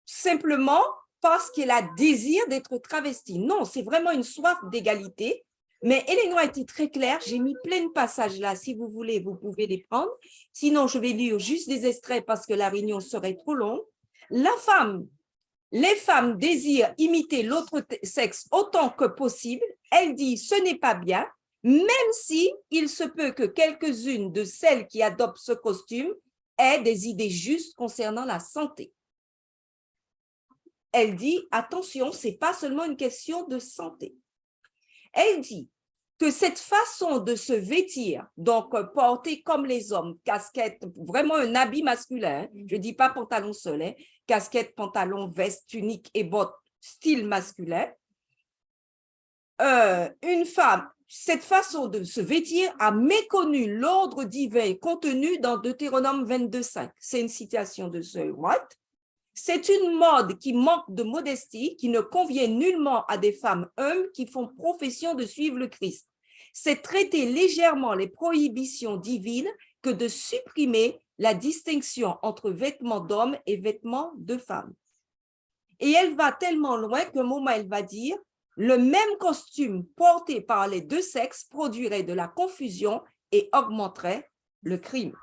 simplement parce qu'il a désir d'être travesti. Non, c'est vraiment une soif d'égalité. Mais Ellen White est très claire, j'ai mis plein de passages là, si vous voulez, vous pouvez les prendre. Sinon, je vais lire juste des extraits parce que la réunion serait trop longue. Les femmes désirent imiter l'autre sexe autant que possible. Elle dit, ce n'est pas bien. même si il se peut que quelques-unes de celles qui adoptent ce costume aient des idées justes concernant la santé. Elle dit, attention, ce n'est pas seulement une question de santé. Elle dit que cette façon de se vêtir, donc porter comme les hommes, casquette, vraiment un habit masculin, je ne dis pas pantalon seul, hein, casquette, pantalon, veste, tunique et bottes, style masculin, une femme, cette façon de se vêtir a méconnu l'ordre divin contenu dans Deutéronome 22:5. C'est une citation de Sir White. C'est une mode qui manque de modestie, qui ne convient nullement à des femmes humbles qui font profession de suivre le Christ. C'est traiter légèrement les prohibitions divines que de supprimer la distinction entre vêtements d'hommes et vêtements de femmes. Et elle va tellement loin qu'un moment, elle va dire « Le même costume porté par les deux sexes produirait de la confusion et augmenterait le crime. »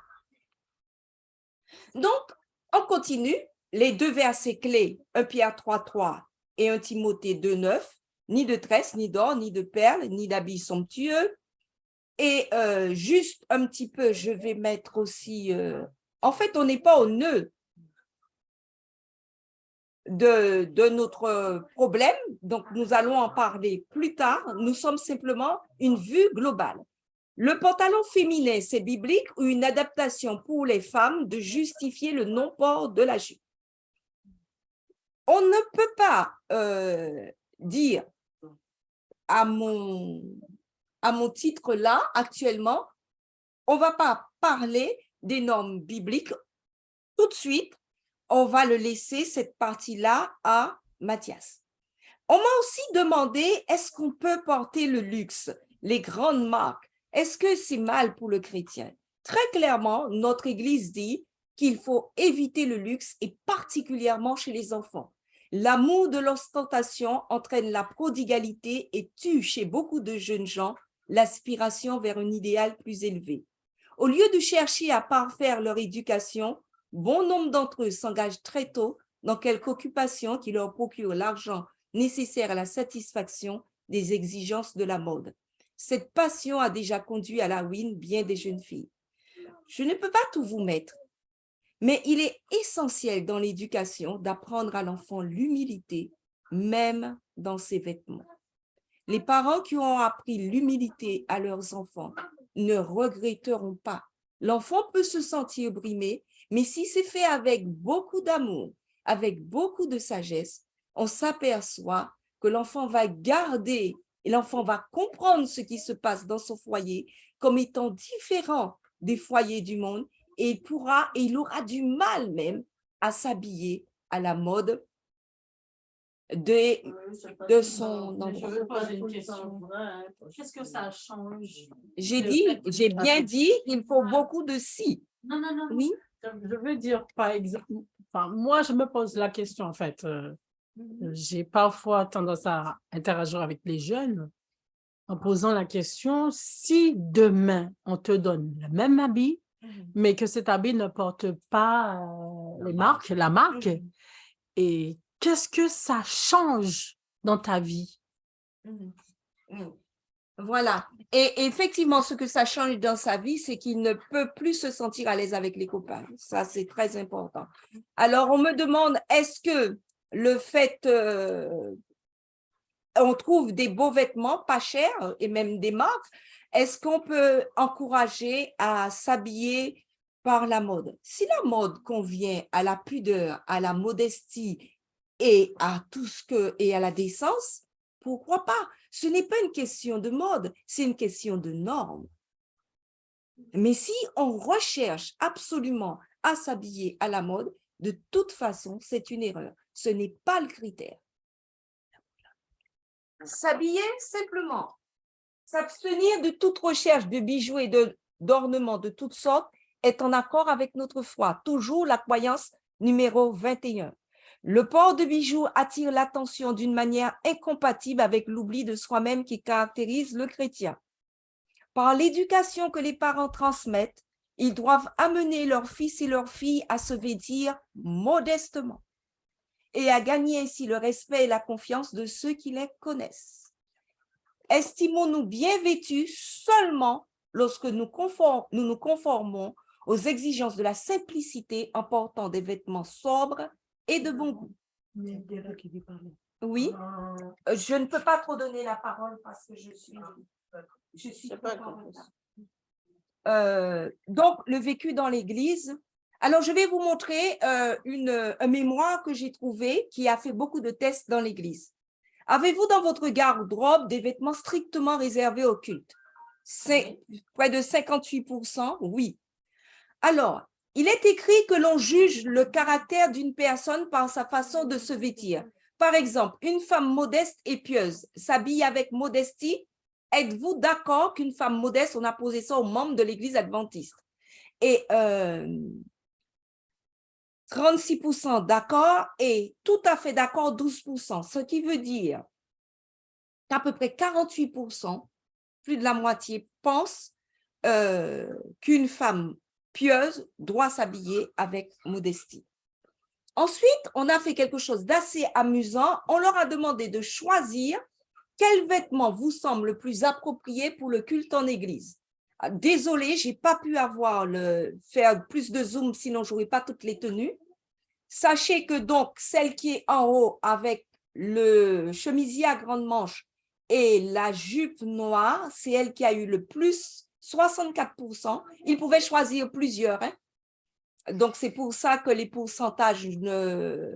Donc, on continue. Les deux versets clés, 1 Pierre 3:3 et 1 Timothée 2:9, ni de tresse, ni d'or, ni de perles, ni d'habits somptueux. Et juste un petit peu, je vais mettre aussi, en fait, on n'est pas au nœud de notre problème, donc nous allons en parler plus tard. Nous sommes simplement une vue globale. Le pantalon féminin, c'est biblique ou une adaptation pour les femmes de justifier le non-port de la jupe? On ne peut pas dire à mon titre là, actuellement, on ne va pas parler des normes bibliques. Tout de suite, on va le laisser, cette partie-là, à Mathias. On m'a aussi demandé, est-ce qu'on peut porter le luxe, les grandes marques? Est-ce que c'est mal pour le chrétien? Très clairement, notre Église dit qu'il faut éviter le luxe et particulièrement chez les enfants. L'amour de l'ostentation entraîne la prodigalité et tue chez beaucoup de jeunes gens l'aspiration vers un idéal plus élevé. Au lieu de chercher à parfaire leur éducation, bon nombre d'entre eux s'engagent très tôt dans quelque occupation qui leur procure l'argent nécessaire à la satisfaction des exigences de la mode. Cette passion a déjà conduit à la ruine bien des jeunes filles. Je ne peux pas tout vous mettre, mais il est essentiel dans l'éducation d'apprendre à l'enfant l'humilité, même dans ses vêtements. Les parents qui ont appris l'humilité à leurs enfants ne regretteront pas. L'enfant peut se sentir brimé, mais si c'est fait avec beaucoup d'amour, avec beaucoup de sagesse, on s'aperçoit que l'enfant va garder et l'enfant va comprendre ce qui se passe dans son foyer comme étant différent des foyers du monde et il aura du mal même à s'habiller à la mode de son Je endroit. veux poser une question. Qu'est-ce que ça change? J'ai bien dit, il faut beaucoup de si. Non, non, non. Oui. Je veux dire, par exemple, enfin, moi, je me pose la question, en fait. J'ai parfois tendance à interagir avec les jeunes en posant la question, si demain, on te donne le même habit, mais que cet habit ne porte pas la marque, et qu'est-ce que ça change dans ta vie? Voilà. Et effectivement, ce que ça change dans sa vie, c'est qu'il ne peut plus se sentir à l'aise avec les copains. Ça, c'est très important. Alors, on me demande, est-ce que le fait, on trouve des beaux vêtements pas chers et même des marques, est-ce qu'on peut encourager à s'habiller par la mode? Si la mode convient à la pudeur, à la modestie et à à la décence, pourquoi pas? Ce n'est pas une question de mode, c'est une question de normes. Mais si on recherche absolument à s'habiller à la mode, de toute façon, c'est une erreur. Ce n'est pas le critère. S'habiller simplement, s'abstenir de toute recherche de bijoux et d'ornements de toutes sortes est en accord avec notre foi. Toujours la croyance numéro 21. Le port de bijoux attire l'attention d'une manière incompatible avec l'oubli de soi-même qui caractérise le chrétien. Par l'éducation que les parents transmettent, ils doivent amener leurs fils et leurs filles à se vêtir modestement et à gagner ainsi le respect et la confiance de ceux qui les connaissent. estimons-nous bien vêtus seulement lorsque nous nous conformons aux exigences de la simplicité en portant des vêtements sobres et de bon goût. Oui, je ne peux pas trop donner la parole parce que je suis trop en retard. Donc, le vécu dans l'Église. Alors, je vais vous montrer un mémoire que j'ai trouvé qui a fait beaucoup de tests dans l'Église. Avez-vous dans votre garde-robe des vêtements strictement réservés au culte? C'est près de 58%, oui. Alors, il est écrit que l'on juge le caractère d'une personne par sa façon de se vêtir. Par exemple, une femme modeste et pieuse s'habille avec modestie. Êtes-vous d'accord qu'une femme modeste, on a posé ça aux membres de l'Église adventiste? Et 36% d'accord et tout à fait d'accord 12%, ce qui veut dire qu'à peu près 48%, plus de la moitié, pensent qu'une femme pieuse doit s'habiller avec modestie. Ensuite, on a fait quelque chose d'assez amusant. On leur a demandé de choisir quel vêtement vous semble le plus approprié pour le culte en église. Désolée, je n'ai pas pu faire plus de zoom, sinon je n'aurais pas toutes les tenues. Sachez que donc, celle qui est en haut avec le chemisier à grande manche et la jupe noire, c'est elle qui a eu le plus, 64%. Ils pouvaient choisir plusieurs. Hein. Donc, c'est pour ça que les pourcentages ne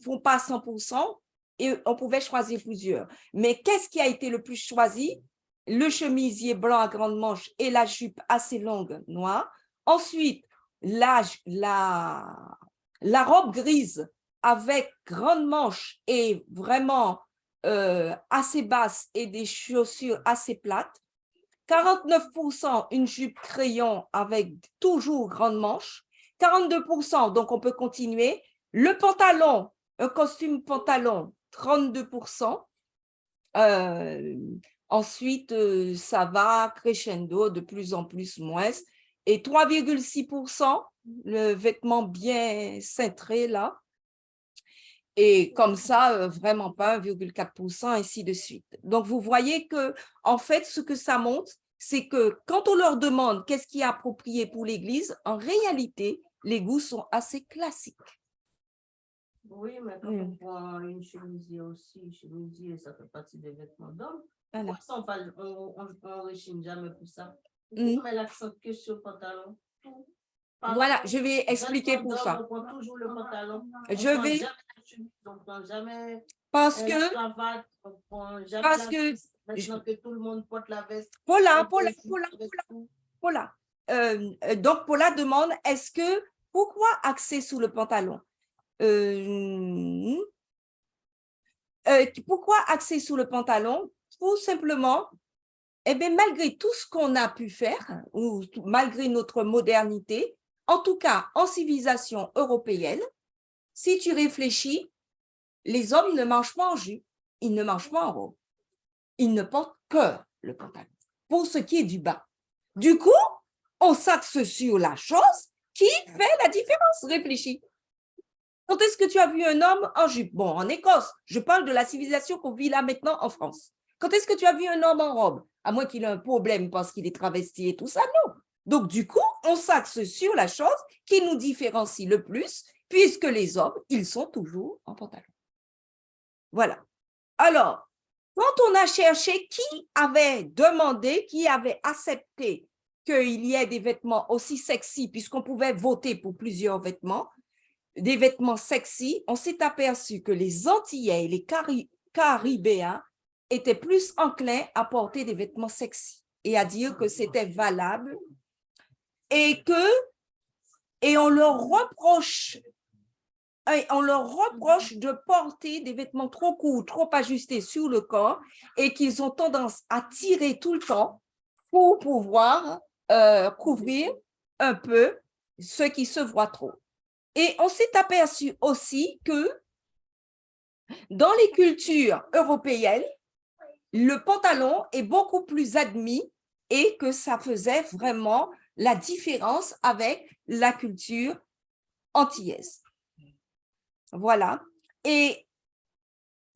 font pas 100% et on pouvait choisir plusieurs. Mais qu'est-ce qui a été le plus choisi? Le chemisier blanc à grande manche et la jupe assez longue noire. Ensuite, la robe grise avec grande manche et vraiment assez basse et des chaussures assez plates. 49%, une jupe crayon avec toujours grande manche. 42%, donc on peut continuer. Le pantalon, un costume pantalon, 32%. Ensuite, ça va crescendo de plus en plus moins. Et 3,6%, le vêtement bien cintré là. Et comme ça, vraiment pas 1,4%, ainsi de suite. Donc, vous voyez que, en fait, ce que ça montre, c'est que quand on leur demande qu'est-ce qui est approprié pour l'Église, en réalité, les goûts sont assez classiques. Oui, mais quand on prend une chemisier aussi, chemisier, ça fait partie des vêtements d'homme. Voilà. Pourquoi on ne rechigne jamais pour ça? On met l'accent que sur le pantalon. Voilà, je vais expliquer pour ça. On prend toujours le pantalon. Je vais... On prend jamais Parce la que... cravate, on prend jamais Parce la que... veste. Maintenant que tout le monde porte la veste. Paula. Donc, Paula demande, pourquoi axer sur le pantalon? Pourquoi axer sur le pantalon? Tout simplement, eh bien, malgré tout ce qu'on a pu faire, ou malgré notre modernité, en tout cas en civilisation européenne, si tu réfléchis, les hommes ne mangent pas en jupe, ils ne mangent pas en robe, ils ne portent que le pantalon, pour ce qui est du bas. Du coup, on s'axe sur la chose qui fait la différence. Réfléchis. Quand est-ce que tu as vu un homme en jupe? Bon, en Écosse, je parle de la civilisation qu'on vit là maintenant en France. Quand est-ce que tu as vu un homme en robe? À moins qu'il ait un problème parce qu'il est travesti et tout ça, non. Donc, du coup, on s'axe sur la chose qui nous différencie le plus, puisque les hommes, ils sont toujours en pantalon. Voilà. Alors, quand on a cherché qui avait demandé, qui avait accepté qu'il y ait des vêtements aussi sexy, puisqu'on pouvait voter pour plusieurs vêtements, des vêtements sexy, on s'est aperçu que les Antillais et les Caribéens étaient plus enclins à porter des vêtements sexy et à dire que c'était valable et on leur reproche de porter des vêtements trop courts, trop ajustés sur le corps et qu'ils ont tendance à tirer tout le temps pour pouvoir couvrir un peu ce qui se voit trop. Et on s'est aperçu aussi que dans les cultures européennes, le pantalon est beaucoup plus admis et que ça faisait vraiment la différence avec la culture antillaise. Voilà. Et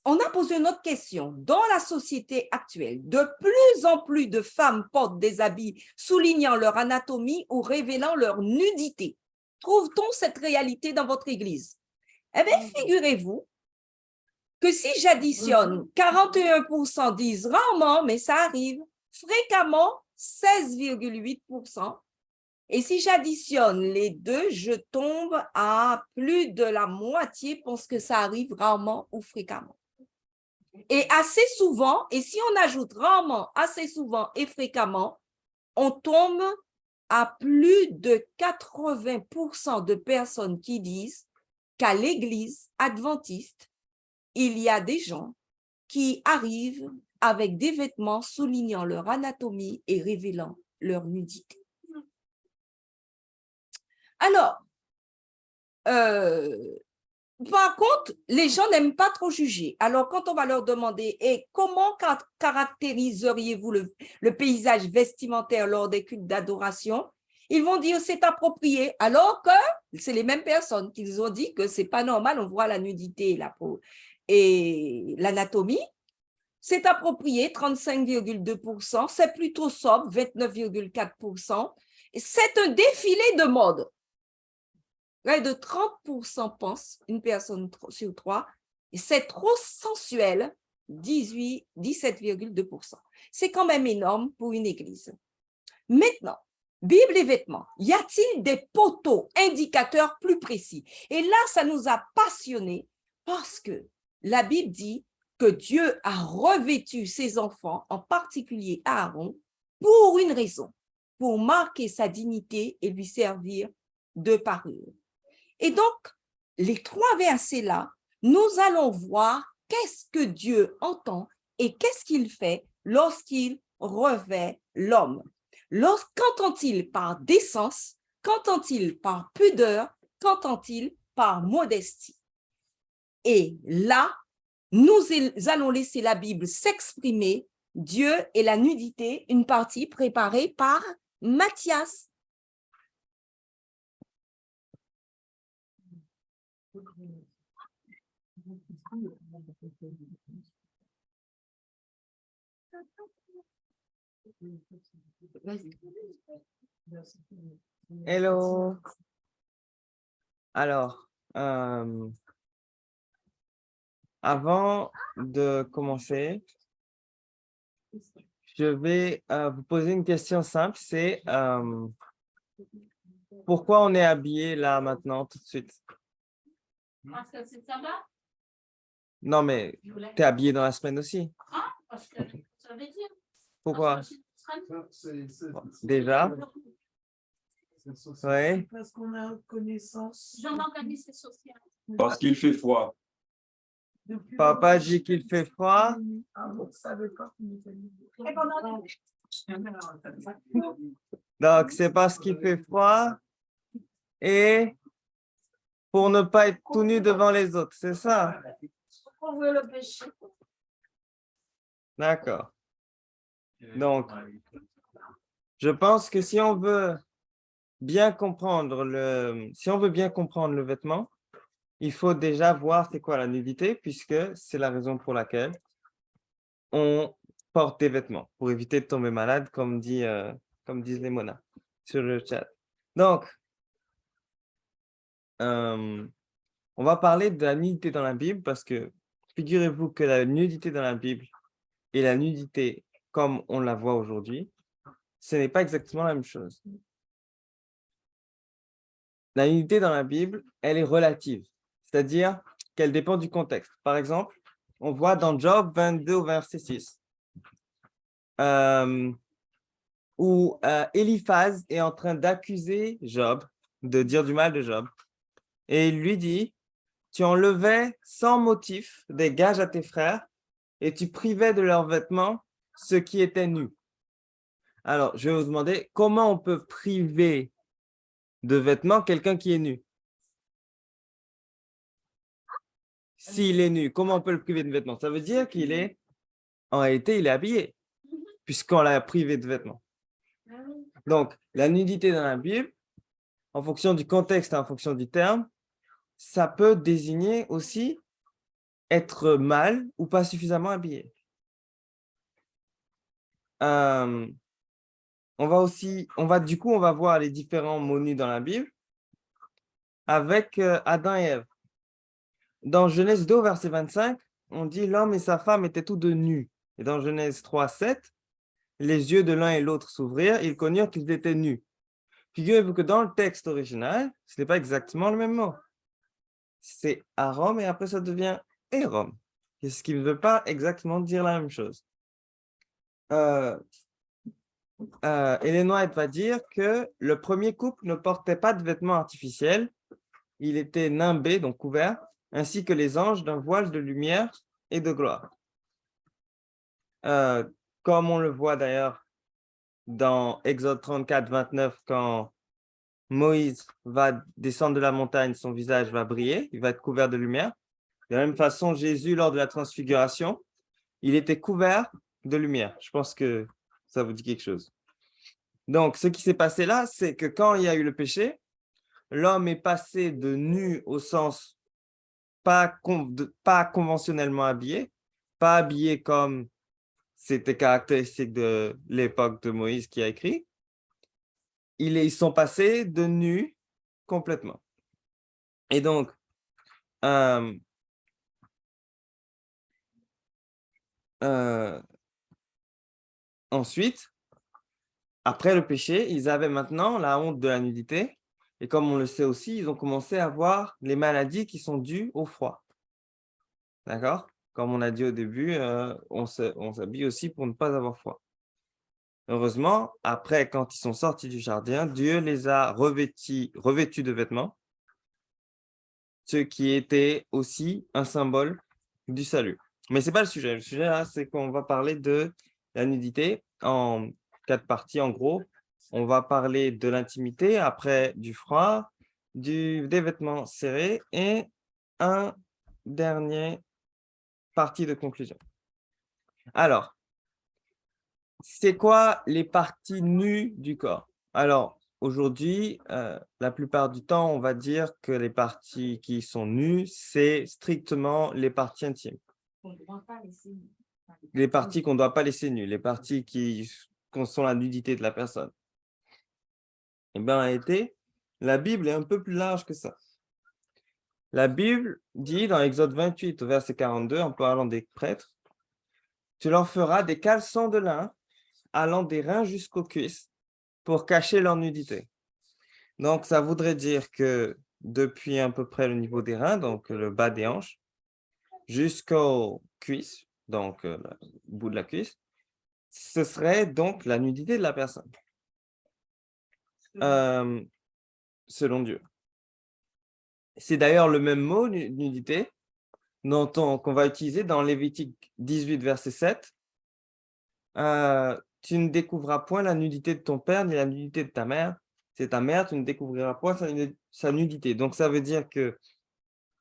on a posé une autre question. Dans la société actuelle, de plus en plus de femmes portent des habits soulignant leur anatomie ou révélant leur nudité. Trouve-t-on cette réalité dans votre église? Eh bien, figurez-vous que si j'additionne, 41% disent rarement, mais ça arrive, fréquemment, 16,8%. Et si j'additionne les deux, je tombe à plus de la moitié parce que ça arrive rarement ou fréquemment. Et assez souvent, et si on ajoute rarement, assez souvent et fréquemment, on tombe à plus de 80% de personnes qui disent qu'à l'église adventiste, il y a des gens qui arrivent avec des vêtements soulignant leur anatomie et révélant leur nudité. Alors, par contre, les gens n'aiment pas trop juger. Alors, quand on va leur demander et comment caractériseriez-vous le paysage vestimentaire lors des cultes d'adoration, ils vont dire c'est approprié, alors que c'est les mêmes personnes qui nous ont dit que c'est pas normal, on voit la nudité et la peau et l'anatomie. C'est approprié, 35,2%, c'est plutôt sobre, 29,4%. C'est un défilé de mode. Près de 30% pensent, une personne sur trois, et c'est trop sensuel, 17,2%. C'est quand même énorme pour une église. Maintenant, Bible et vêtements, y a-t-il des poteaux indicateurs plus précis? Et là, ça nous a passionnés parce que la Bible dit que Dieu a revêtu ses enfants, en particulier Aaron, pour une raison, pour marquer sa dignité et lui servir de parure. Et donc, les trois versets-là, nous allons voir qu'est-ce que Dieu entend et qu'est-ce qu'il fait lorsqu'il revêt l'homme. Qu'entend-il par décence? Qu'entend-il par pudeur? Qu'entend-il par modestie? Et là, nous allons laisser la Bible s'exprimer, Dieu et la nudité, une partie préparée par Matthias. Hello. Alors, avant de commencer, je vais vous poser une question simple, c'est pourquoi on est habillé là maintenant tout de suite? Parce que c'est sabbat. Non, mais tu es habillé dans la semaine aussi. Ah, parce que ça veut dire. Pourquoi? Parce que c'est Déjà? Oui. Parce qu'on a connaissance. J'en organise social. Parce qu'il fait froid. Depuis Papa dit qu'il fait froid. Ah, on ne savait pas qu'on était Donc, c'est parce qu'il fait froid et pour ne pas être tout nu devant les autres, c'est ça? On veut le péché. D'accord. Donc, je pense que si on veut bien comprendre le vêtement, il faut déjà voir c'est quoi la nudité, puisque c'est la raison pour laquelle on porte des vêtements, pour éviter de tomber malade, comme disent les monas sur le chat. Donc, on va parler de la nudité dans la Bible, parce que figurez-vous que la nudité dans la Bible et la nudité comme on la voit aujourd'hui, ce n'est pas exactement la même chose. La nudité dans la Bible, elle est relative, c'est-à-dire qu'elle dépend du contexte. Par exemple, on voit dans Job 22 au verset 6, où Éliphaz est en train d'accuser Job, de dire du mal de Job, et il lui dit, tu enlevais sans motif des gages à tes frères et tu privais de leurs vêtements ceux qui étaient nus. Alors, je vais vous demander, comment on peut priver de vêtements quelqu'un qui est nu? S'il est nu, comment on peut le priver de vêtements? Ça veut dire en réalité, il est habillé, puisqu'on l'a privé de vêtements. Donc, la nudité dans la Bible, en fonction du contexte et en fonction du terme, ça peut désigner aussi être mal ou pas suffisamment habillé. On va voir les différents mots nus dans la Bible avec Adam et Ève. Dans Genèse 2, verset 25, on dit l'homme et sa femme étaient tous deux nus. Et dans Genèse 3, 7, les yeux de l'un et l'autre s'ouvrirent, ils connurent qu'ils étaient nus. Figurez-vous que dans le texte original, ce n'est pas exactement le même mot. C'est Arom et après ça devient Érom. Ce qui ne veut pas exactement dire la même chose. Ellen White va dire que le premier couple ne portait pas de vêtements artificiels, il était nimbé, donc couvert, ainsi que les anges d'un voile de lumière et de gloire. Comme on le voit d'ailleurs dans Exode 34, 29, quand Moïse va descendre de la montagne, son visage va briller, il va être couvert de lumière. De la même façon, Jésus, lors de la transfiguration, il était couvert de lumière. Je pense que ça vous dit quelque chose. Donc, ce qui s'est passé là, c'est que quand il y a eu le péché, l'homme est passé de nu au sens pas conventionnellement habillé, pas habillé comme c'était caractéristique de l'époque de Moïse qui a écrit. Ils sont passés de nu complètement. Et donc, ensuite, après le péché, ils avaient maintenant la honte de la nudité. Et comme on le sait aussi, ils ont commencé à avoir les maladies qui sont dues au froid. D'accord? Comme on a dit au début, on s'habille aussi pour ne pas avoir froid. Heureusement, après, quand ils sont sortis du jardin, Dieu les a revêtus de vêtements, ce qui était aussi un symbole du salut. Mais ce n'est pas le sujet. Le sujet, là, c'est qu'on va parler de la nudité en 4 parties, en gros. On va parler de l'intimité, après du froid, des vêtements serrés et un dernier partie de conclusion. Alors, c'est quoi les parties nues du corps? Alors, aujourd'hui, la plupart du temps, on va dire que les parties qui sont nues, c'est strictement les parties intimes. Les parties qu'on ne doit pas laisser nues, les parties qui sont la nudité de la personne. Eh bien, en réalité, la Bible est un peu plus large que ça. La Bible dit dans Exode 28, au verset 42, en parlant des prêtres, « Tu leur feras des caleçons de lin allant des reins jusqu'aux cuisses pour cacher leur nudité. » Donc, ça voudrait dire que depuis à peu près le niveau des reins, donc le bas des hanches, jusqu'aux cuisses, donc le bout de la cuisse, ce serait donc la nudité de la personne, selon Dieu. C'est d'ailleurs le même mot, nudité, qu'on va utiliser dans Lévitique 18, verset 7. Tu ne découvriras point la nudité de ton père ni la nudité de ta mère. C'est ta mère, tu ne découvriras point sa nudité. Donc, ça veut dire que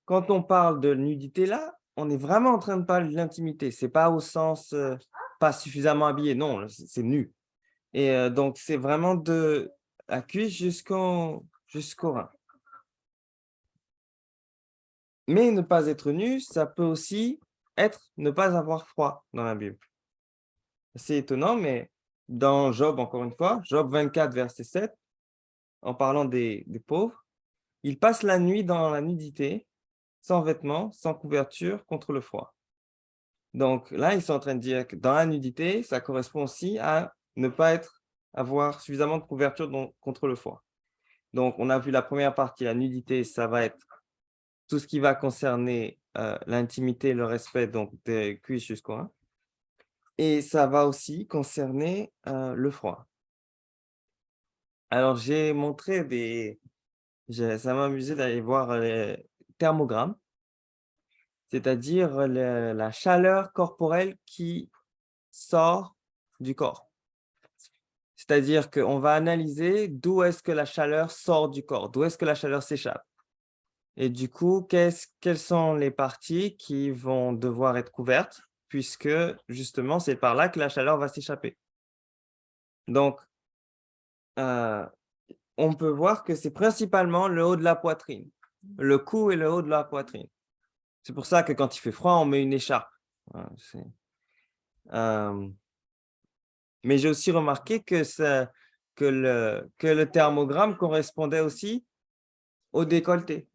quand on parle de nudité là, on est vraiment en train de parler de l'intimité. Ce n'est pas au sens pas suffisamment habillé, non, c'est nu. Et donc, c'est vraiment de la cuisse jusqu'au rein. Mais ne pas être nu, ça peut aussi être ne pas avoir froid dans la Bible. C'est étonnant, mais dans Job, encore une fois, Job 24, verset 7, en parlant des pauvres, ils passent la nuit dans la nudité, sans vêtements, sans couverture, contre le froid. Donc là, ils sont en train de dire que dans la nudité, ça correspond aussi à ne pas avoir suffisamment de couverture contre le froid. Donc, on a vu la première partie, la nudité, ça va être tout ce qui va concerner l'intimité, le respect, donc des cuisses jusqu'au rein. Et ça va aussi concerner le froid. Alors, j'ai montré ça m'a amusé d'aller voir les thermogrammes, c'est-à-dire la chaleur corporelle qui sort du corps. C'est-à-dire qu'on va analyser d'où est-ce que la chaleur sort du corps, d'où est-ce que la chaleur s'échappe. Et du coup, quelles sont les parties qui vont devoir être couvertes, puisque justement, c'est par là que la chaleur va s'échapper. Donc, on peut voir que c'est principalement le haut de la poitrine, le cou et le haut de la poitrine. C'est pour ça que quand il fait froid, on met une écharpe. Voilà, mais j'ai aussi remarqué que le thermogramme correspondait aussi au décolleté.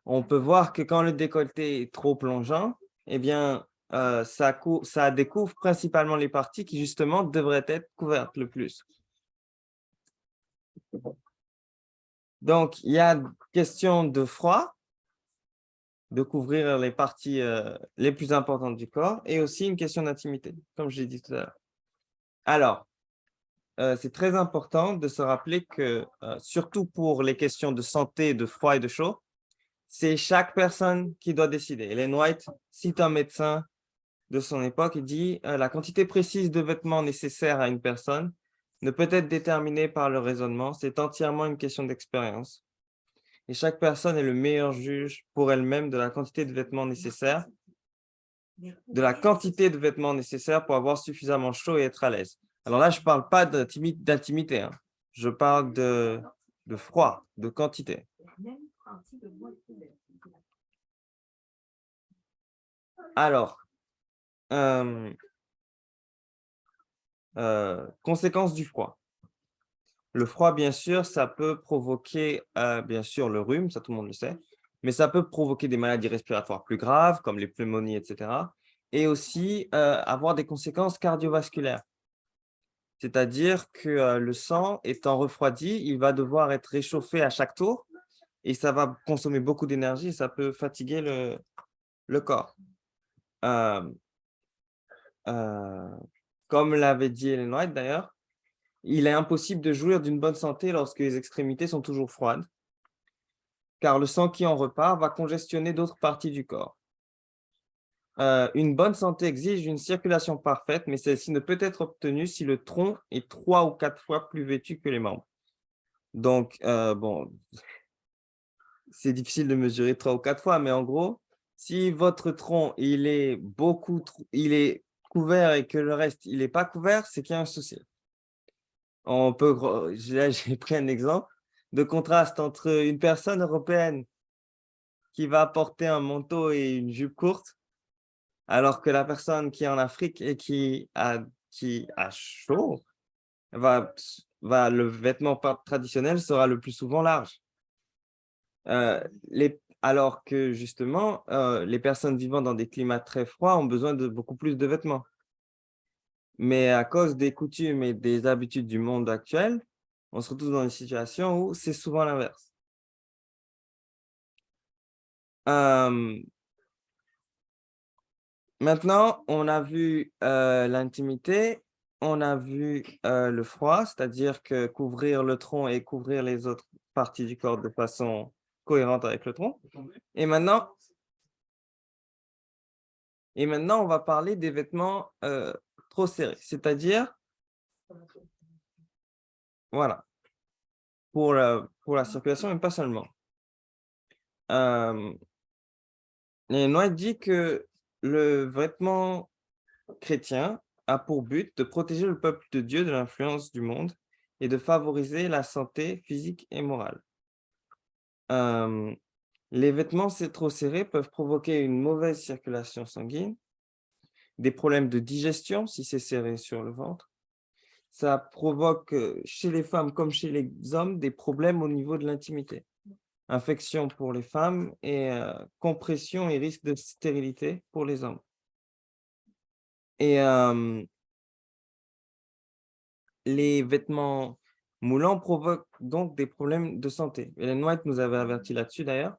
On peut voir que quand le décolleté est trop plongeant, eh bien, ça découvre principalement les parties qui, justement, devraient être couvertes le plus. Donc, il y a question de froid, de couvrir les parties les plus importantes du corps, et aussi une question d'intimité, comme je l'ai dit tout à l'heure. Alors, c'est très important de se rappeler que, surtout pour les questions de santé, de froid et de chaud, c'est chaque personne qui doit décider. Ellen White cite un médecin de son époque, il dit la quantité précise de vêtements nécessaires à une personne ne peut être déterminée par le raisonnement, c'est entièrement une question d'expérience. Et chaque personne est le meilleur juge pour elle-même de la quantité de vêtements nécessaires, pour avoir suffisamment chaud et être à l'aise. Alors là, je ne parle pas d'intimité, hein. Je parle de froid, de quantité. Alors, conséquences du froid. Le froid, bien sûr, ça peut provoquer, bien sûr, le rhume, ça tout le monde le sait, mais ça peut provoquer des maladies respiratoires plus graves, comme les pneumonies, etc. Et aussi avoir des conséquences cardiovasculaires. C'est-à-dire que le sang étant refroidi, il va devoir être réchauffé à chaque tour et ça va consommer beaucoup d'énergie et ça peut fatiguer le corps. Comme l'avait dit Ellen White d'ailleurs, il est impossible de jouir d'une bonne santé lorsque les extrémités sont toujours froides, car le sang qui en repart va congestionner d'autres parties du corps. Une bonne santé exige une circulation parfaite, mais celle-ci ne peut être obtenue si le tronc est 3 ou 4 fois plus vêtu que les membres. Donc, bon, c'est difficile de mesurer 3 ou 4 fois, mais en gros, si votre tronc il est couvert et que le reste il n'est pas couvert, c'est qu'il y a un souci. J'ai pris un exemple de contraste entre une personne européenne qui va porter un manteau et une jupe courte, alors que la personne qui est en Afrique et qui a chaud, le vêtement traditionnel sera le plus souvent large. Alors que justement, les personnes vivant dans des climats très froids ont besoin de beaucoup plus de vêtements. Mais à cause des coutumes et des habitudes du monde actuel, on se retrouve dans une situation où c'est souvent l'inverse. Maintenant, on a vu l'intimité, on a vu le froid, c'est-à-dire que couvrir le tronc et couvrir les autres parties du corps de façon cohérente avec le tronc. Et maintenant, on va parler des vêtements trop serrés, c'est-à-dire, voilà, pour la circulation, mais pas seulement. Et Noé dit que le vêtement chrétien a pour but de protéger le peuple de Dieu de l'influence du monde et de favoriser la santé physique et morale. Les vêtements trop serrés peuvent provoquer une mauvaise circulation sanguine, des problèmes de digestion si c'est serré sur le ventre. Ça provoque chez les femmes comme chez les hommes des problèmes au niveau de l'intimité. Infection pour les femmes et compression et risque de stérilité pour les hommes. Et les vêtements moulants provoquent donc des problèmes de santé. Ellen White nous avait averti là-dessus d'ailleurs,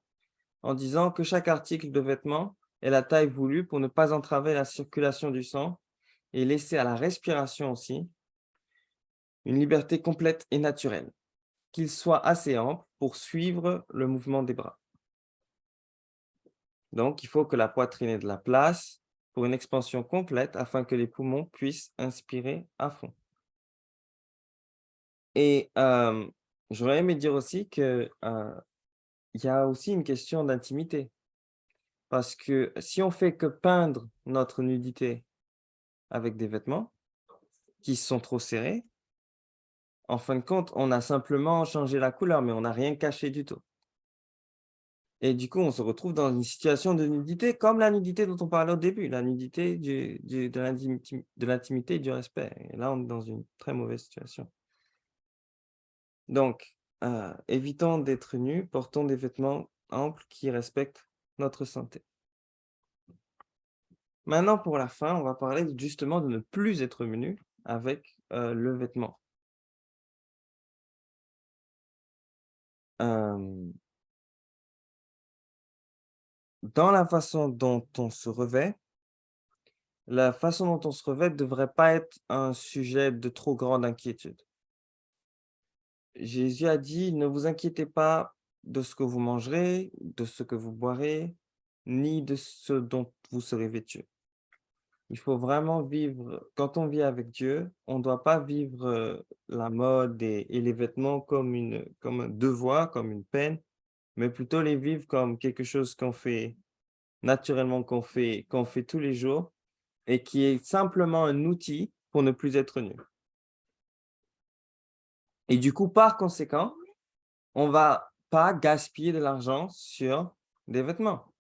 en disant que chaque article de vêtement est la taille voulue pour ne pas entraver la circulation du sang et laisser à la respiration aussi une liberté complète et naturelle, qu'il soit assez ample pour suivre le mouvement des bras. Donc, il faut que la poitrine ait de la place pour une expansion complète afin que les poumons puissent inspirer à fond. Et j'aurais aimé dire aussi qu'il y a aussi une question d'intimité. Parce que si on fait que peindre notre nudité avec des vêtements qui sont trop serrés, en fin de compte, on a simplement changé la couleur, mais on n'a rien caché du tout. Et du coup, on se retrouve dans une situation de nudité, comme la nudité dont on parlait au début, la nudité de l'intimité et du respect. Et là, on est dans une très mauvaise situation. Donc, évitons d'être nus, portons des vêtements amples qui respectent notre santé. Maintenant, pour la fin, on va parler justement de ne plus être nu avec le vêtement. Dans la façon dont on se revêt, la façon dont on se revêt ne devrait pas être un sujet de trop grande inquiétude. Jésus a dit, ne vous inquiétez pas de ce que vous mangerez, de ce que vous boirez, ni de ce dont vous serez vêtus. Il faut vraiment vivre, quand on vit avec Dieu, on ne doit pas vivre la mode et les vêtements comme un devoir, comme une peine, mais plutôt les vivre comme quelque chose qu'on fait naturellement, qu'on fait tous les jours et qui est simplement un outil pour ne plus être nu. Et du coup, par conséquent, on ne va pas gaspiller de l'argent sur des vêtements.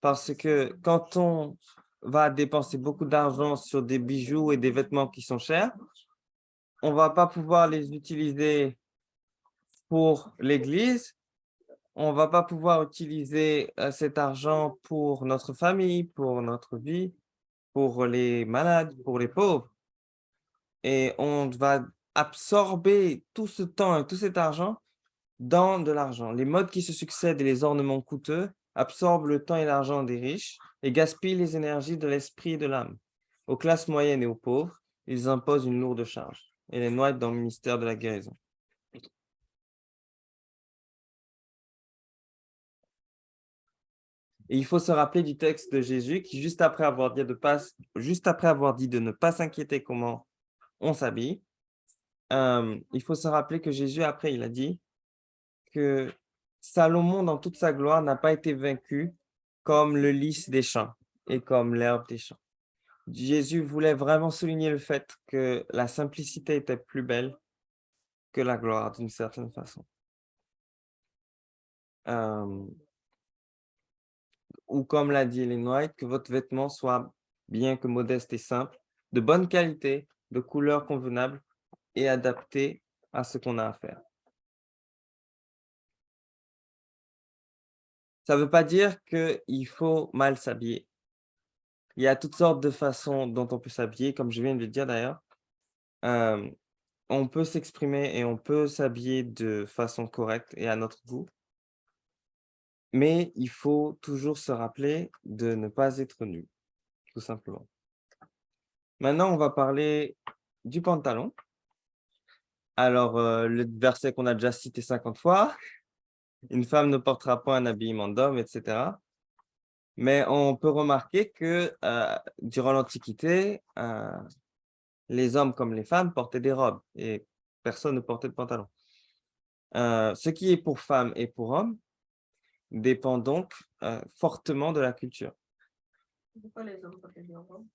Parce que quand on va dépenser beaucoup d'argent sur des bijoux et des vêtements qui sont chers, on ne va pas pouvoir les utiliser pour l'église, on ne va pas pouvoir utiliser cet argent pour notre famille, pour notre vie, pour les malades, pour les pauvres. Et on va absorber tout ce temps et tout cet argent dans de l'argent. Les modes qui se succèdent et les ornements coûteux absorbent le temps et l'argent des riches et gaspillent les énergies de l'esprit et de l'âme. Aux classes moyennes et aux pauvres, ils imposent une lourde charge et les noient dans le ministère de la guérison. Et il faut se rappeler du texte de Jésus qui, juste après avoir dit de ne pas s'inquiéter comment on s'habille, il faut se rappeler que Jésus, après, il a dit que Salomon, dans toute sa gloire, n'a pas été vaincu comme le lys des champs et comme l'herbe des champs. Jésus voulait vraiment souligner le fait que la simplicité était plus belle que la gloire, d'une certaine façon. Ou comme l'a dit Ellen White, que votre vêtement soit bien que modeste et simple, de bonne qualité, de couleur convenable et adapté à ce qu'on a à faire. Ça ne veut pas dire qu'il faut mal s'habiller. Il y a toutes sortes de façons dont on peut s'habiller, comme je viens de le dire d'ailleurs. On peut s'exprimer et on peut s'habiller de façon correcte et à notre goût. Mais il faut toujours se rappeler de ne pas être nu, tout simplement. Maintenant, on va parler du pantalon. Alors, le verset qu'on a déjà cité 50 fois, une femme ne portera pas un habillement d'homme, etc. Mais on peut remarquer que durant l'Antiquité, les hommes comme les femmes portaient des robes et personne ne portait de pantalon. Ce qui est pour femmes et pour hommes dépend donc fortement de la culture. Pourquoi les hommes portaient des robes?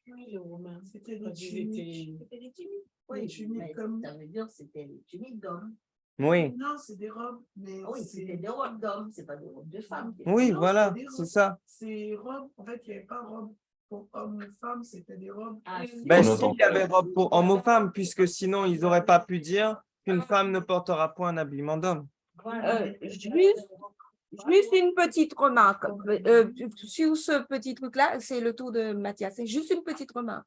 Oui, les Romains, c'était Parce des qu'ils étaient- tuniques. C'était des tuniques. Oui, Des tuniques mais comme- ça veut dire que c'était des tuniques d'hommes. Oui, Non, c'est des robes, mais Oui, c'était des robes d'hommes, c'est pas des robes de femmes. oui, Non, voilà, c'était des c'est robes. ça. Ces robes, en fait, il n'y avait pas de robes pour hommes ou femmes, c'était des robes. Ah, Ben, On s'il entend. y avait robe pour hommes ou femmes, puisque sinon, ils n'auraient pas pu dire qu'une femme ne portera point un habillement d'homme. Juste une petite remarque sur ce petit truc-là, c'est le tour de Mathias. C'est juste une petite remarque.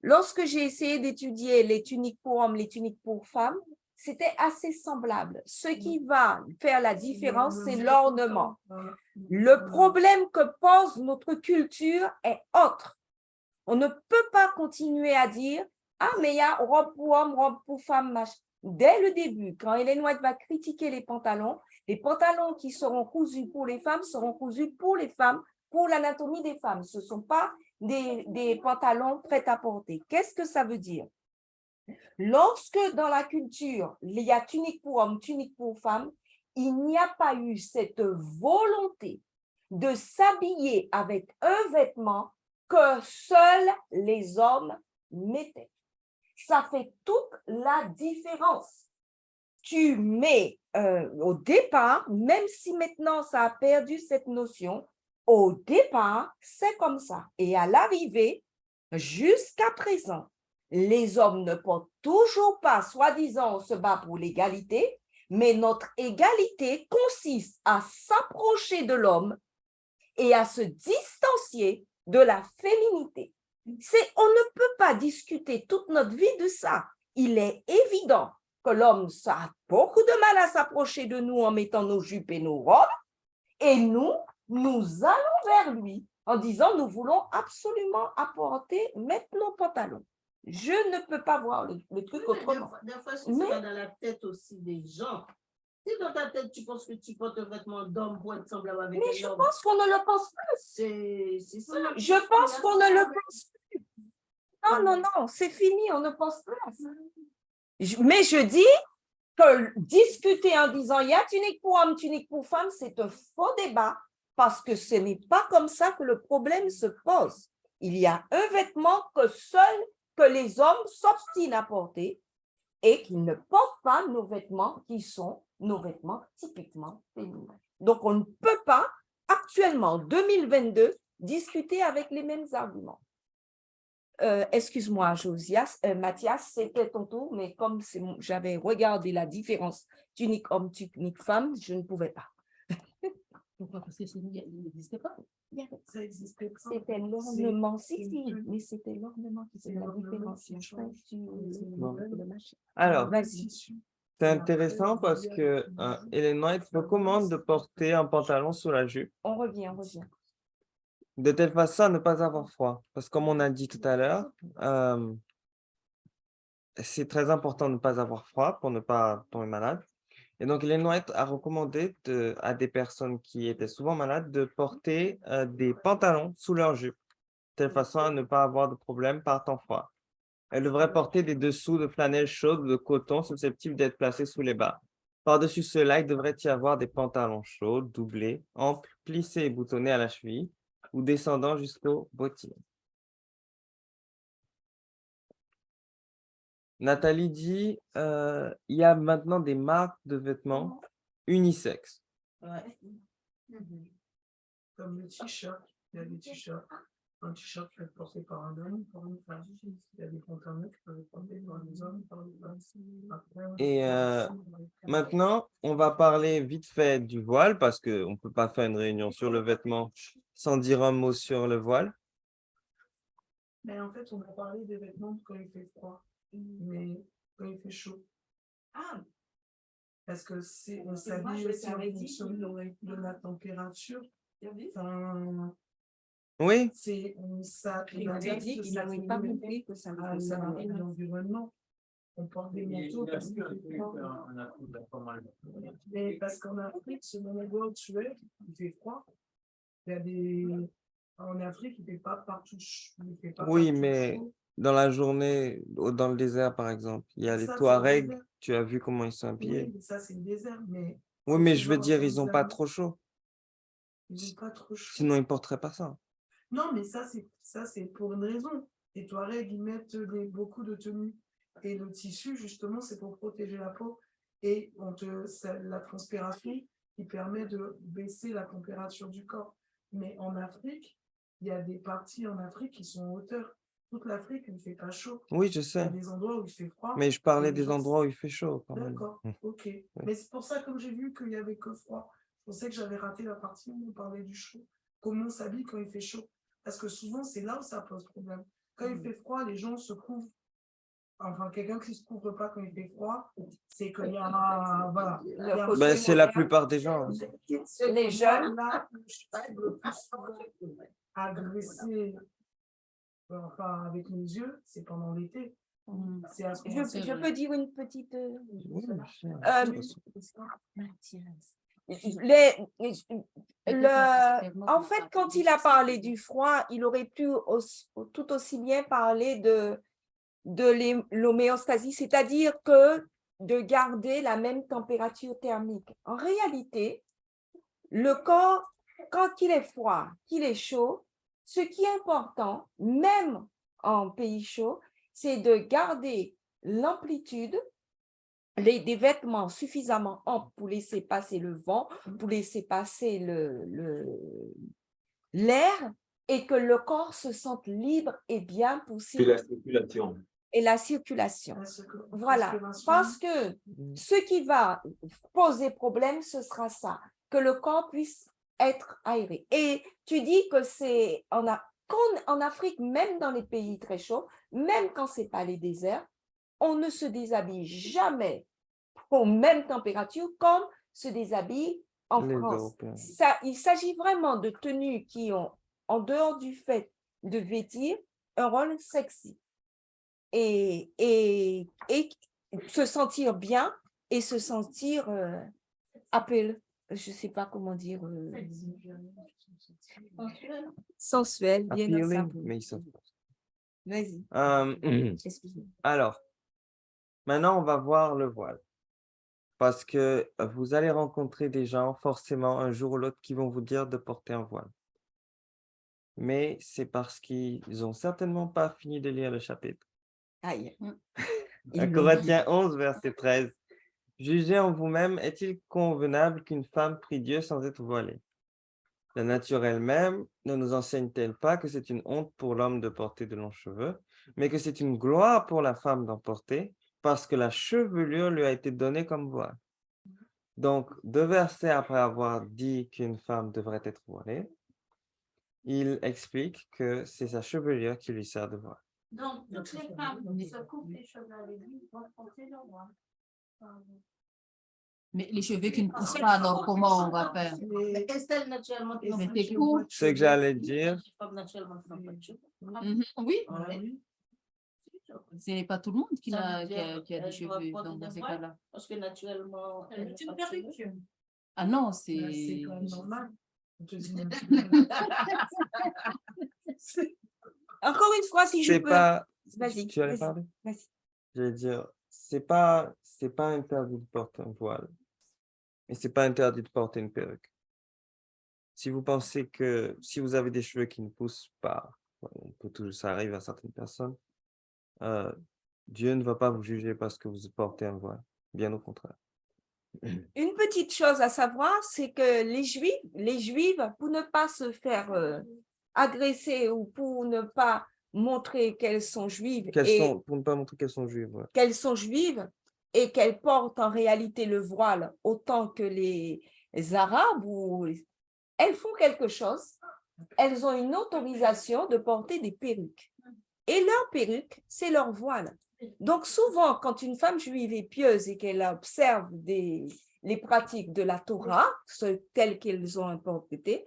Lorsque j'ai essayé d'étudier les tuniques pour hommes, les tuniques pour femmes, c'était assez semblable. Ce qui va faire la différence, c'est l'ornement. Le problème que pose notre culture est autre. On ne peut pas continuer à dire « Ah, mais il y a robe pour homme, robe pour femme, machin. » Dès le début, quand Ellen White va critiquer les pantalons qui seront cousus pour les femmes seront cousus pour les femmes, pour l'anatomie des femmes. Ce ne sont pas des pantalons prêts à porter. Qu'est-ce que ça veut dire? Lorsque dans la culture, il y a tunique pour homme, tunique pour femme, il n'y a pas eu cette volonté de s'habiller avec un vêtement que seuls les hommes mettaient. Ça fait toute la différence. tu mets au départ, même si maintenant ça a perdu cette notion, au départ, c'est comme ça. Et à l'arrivée, jusqu'à présent, les hommes ne portent toujours pas, soi-disant, on se bat pour l'égalité, mais notre égalité consiste à s'approcher de l'homme et à se distancier de la féminité. On ne peut pas discuter toute notre vie de ça. Il est évident que l'homme a beaucoup de mal à s'approcher de nous en mettant nos jupes et nos robes, et nous allons vers lui en disant, nous voulons absolument mettre nos pantalons. Je ne peux pas voir le truc autrement. Des fois, c'est dans la tête aussi des gens. Si dans ta tête, tu penses que tu portes un vêtement d'homme pour être semblable avec un homme. Mais je pense qu'on ne le pense pas. C'est ça. Je pense qu'on ne le pense plus. Non, c'est fini, on ne pense plus. Mais je dis que discuter en disant il y a tunique pour homme, tunique pour femme, c'est un faux débat parce que ce n'est pas comme ça que le problème se pose. Il y a un vêtement que les hommes s'obstinent à porter et qu'ils ne portent pas nos vêtements qui sont nos vêtements typiquement féminins. Donc, on ne peut pas, actuellement, en 2022, discuter avec les mêmes arguments. Excuse-moi, Mathias, c'était ton tour, mais comme j'avais regardé la différence tunique homme, tunique femme, je ne pouvais pas. Pourquoi? Parce que ça n'existait pas. Ça existait pas. C'était l'ornement, mais c'était l'ornement qui faisait la différenciation. Alors, Vas-y. c'est intéressant parce que Ellen White recommande de porter un pantalon sous la jupe. On revient. De telle façon à ne pas avoir froid. Parce que comme on a dit tout à l'heure, c'est très important de ne pas avoir froid pour ne pas tomber malade. Et donc, Ellen White a recommandé à des personnes qui étaient souvent malades de porter des pantalons sous leur jupe, de telle façon à ne pas avoir de problème par temps froid. Elle devrait porter des dessous de flanelle chaude ou de coton susceptibles d'être placés sous les bas. Par-dessus cela, il devrait y avoir des pantalons chauds, doublés, amples, plissés et boutonnés à la cheville ou descendant jusqu'aux bottines. Nathalie dit, il y a maintenant des marques de vêtements unisexes. Ouais. Comme le t-shirt. Il y a des t-shirts. Un t-shirt qui est porté par un homme, par une femme. Il y a des pantalons qui peuvent être portés par des hommes, par des femmes. Et maintenant, on va parler vite fait du voile parce qu'on ne peut pas faire une réunion sur le vêtement sans dire un mot sur le voile. Mais en fait, on a parlé des vêtements quand il fait froid, mais quand il fait chaud. Ah, Parce que on s'habille aussi en fonction de la température. Enfin, Oui, il m'avait dit qu'il n'avait pas compris que ça me concernait. l'environnement. On porte des manteaux parce que mais parce qu'en Afrique, selon l'endroit où tu es, il fait froid. Il y a des en Afrique, il ne fait pas partout. oui, mais dans la journée, dans le désert, par exemple, il y a les Touaregs. Tu as vu comment ils sont habillés. Oui, mais ça, c'est le désert. Mais Oui, mais je veux dire, ils n'ont pas trop chaud. ils n'ont pas trop chaud. Sinon, ils ne porteraient pas ça. Non, mais ça, c'est pour une raison. Les Touaregs, ils mettent beaucoup de tenues. Et le tissu, justement, c'est pour protéger la peau. Et la transpiration qui permet de baisser la température du corps. Mais en Afrique, il y a des parties en Afrique qui sont en hauteur. Toute l'Afrique, il ne fait pas chaud. Oui, je Il y sais. a des endroits où il fait froid. Mais je parlais des endroits où il fait chaud quand même. D'accord, ok. Mais c'est pour ça, comme j'ai vu qu'il n'y avait que froid, je pensais que j'avais raté la partie où on parlait du chaud. Comment on s'habille quand il fait chaud? Parce que souvent, c'est là où ça pose problème. Quand il fait froid, les gens se couvrent. Enfin, quelqu'un qui ne se couvre pas quand il fait froid, c'est qu'il y a... Voilà. Ben, c'est la plupart des gens. Les jeunes. Là, je suis le plus agressé, enfin, avec mes yeux, c'est pendant l'été. C'est à ce Je peux dire une petite... Oui, en fait, quand il a parlé du froid, il aurait pu tout aussi bien parler de l'homéostasie, c'est-à-dire que de garder la même température thermique. En réalité, le corps, quand il est froid, qu'il est chaud, ce qui est important, même en pays chaud, c'est de garder l'amplitude des vêtements suffisamment amples pour laisser passer le vent, pour laisser passer l'air et que le corps se sente libre et bien Puis possible. la circulation. Et la circulation. Voilà, parce que ce qui va poser problème, ce sera ça, que le corps puisse être aéré. Et tu dis que c'est en Afrique, même dans les pays très chauds, même quand ce n'est pas les déserts, on ne se déshabille jamais aux mêmes températures comme se déshabille en Les France. Européens. Il s'agit vraiment de tenues qui ont, en dehors du fait de vêtir, un rôle sexy. Et se sentir bien et se sentir je ne sais pas comment dire, sensuel, bien dans sa Appealing, peau. mais ils sont. Vas-y, excuse-moi. Alors, maintenant, on va voir le voile. Parce que vous allez rencontrer des gens, forcément, un jour ou l'autre, qui vont vous dire de porter un voile. Mais c'est parce qu'ils n'ont certainement pas fini de lire le chapitre. Aïe. Corinthiens 11, verset 13. Jugez en vous-même, est-il convenable qu'une femme prie Dieu sans être voilée? La nature elle-même ne nous enseigne-t-elle pas que c'est une honte pour l'homme de porter de longs cheveux, mais que c'est une gloire pour la femme d'en porter, parce que la chevelure lui a été donnée comme voile. Donc, 2 versets après avoir dit qu'une femme devrait être voilée, il explique que c'est sa chevelure qui lui sert de voile. Donc, toutes les femmes qui se coupent les cheveux à l'église vont porter leur voile. Mais les cheveux qui ne poussent pas, alors comment on va faire? Mais Estelle, naturellement, qui Mais t'es court. Ce que j'allais dire, les femmes, naturellement, qui n'ont pas de cheveux. Oui, Oui. ce n'est pas tout le monde qui Ça a veut dire des qu'elle doit cheveux porter dans des ces voiles? cas-là. Parce que naturellement, elle n'a C'est une pas de cheveux. perruque. Ah non, Ben, c'est... c'est quand même normal. Encore une fois, si je c'est peux. pas... Vas-y. Tu allais vas-y, parler? vas-y. Je vais dire, c'est pas interdit de porter un voile. Et c'est pas interdit de porter une perruque. Si vous pensez que si vous avez des cheveux qui ne poussent pas, ça arrive à certaines personnes, Dieu ne va pas vous juger parce que vous portez un voile. Bien au contraire. Une petite chose à savoir, c'est que les Juives, pour ne pas se faire agresser ou pour ne pas montrer qu'elles sont juives Pour ne pas montrer qu'elles sont juives. Ouais. qu'elles sont juives et qu'elles portent en réalité le voile autant que les Arabes, elles font quelque chose, elles ont une autorisation de porter des perruques. Et leur perruque, c'est leur voile. Donc souvent, quand une femme juive est pieuse et qu'elle observe les pratiques de la Torah, telles qu'elles ont interprétées,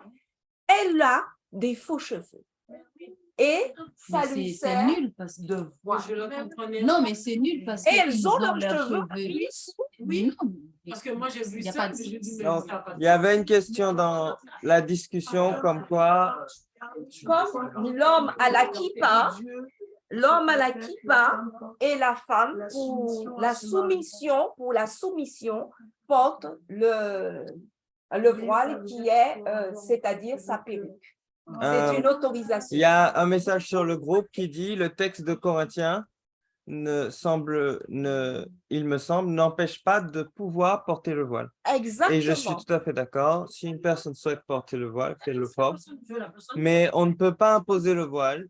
elle a des faux cheveux. Et ça Mais lui c'est sert nul parce que... de voile. Je le comprenais. Non, mais c'est nul parce Et que elles ont leurs leurs cheveux. Mais non, Parce que moi, j'ai vu il y a ça. pas de- mais j'ai dit, mais Donc, ça a pas de il y avait une question dans la discussion comme quoi Comme l'homme à la kippa, et la femme pour la soumission porte le voile qui est, c'est-à-dire sa perruque. C'est une autorisation. il y a un message sur le groupe qui dit le texte de Corinthiens il me semble, n'empêche pas de pouvoir porter le voile. Exactement. Et je suis tout à fait d'accord. Si une personne souhaite porter le voile, qu'elle le porte. Mais on ne peut pas imposer le voile.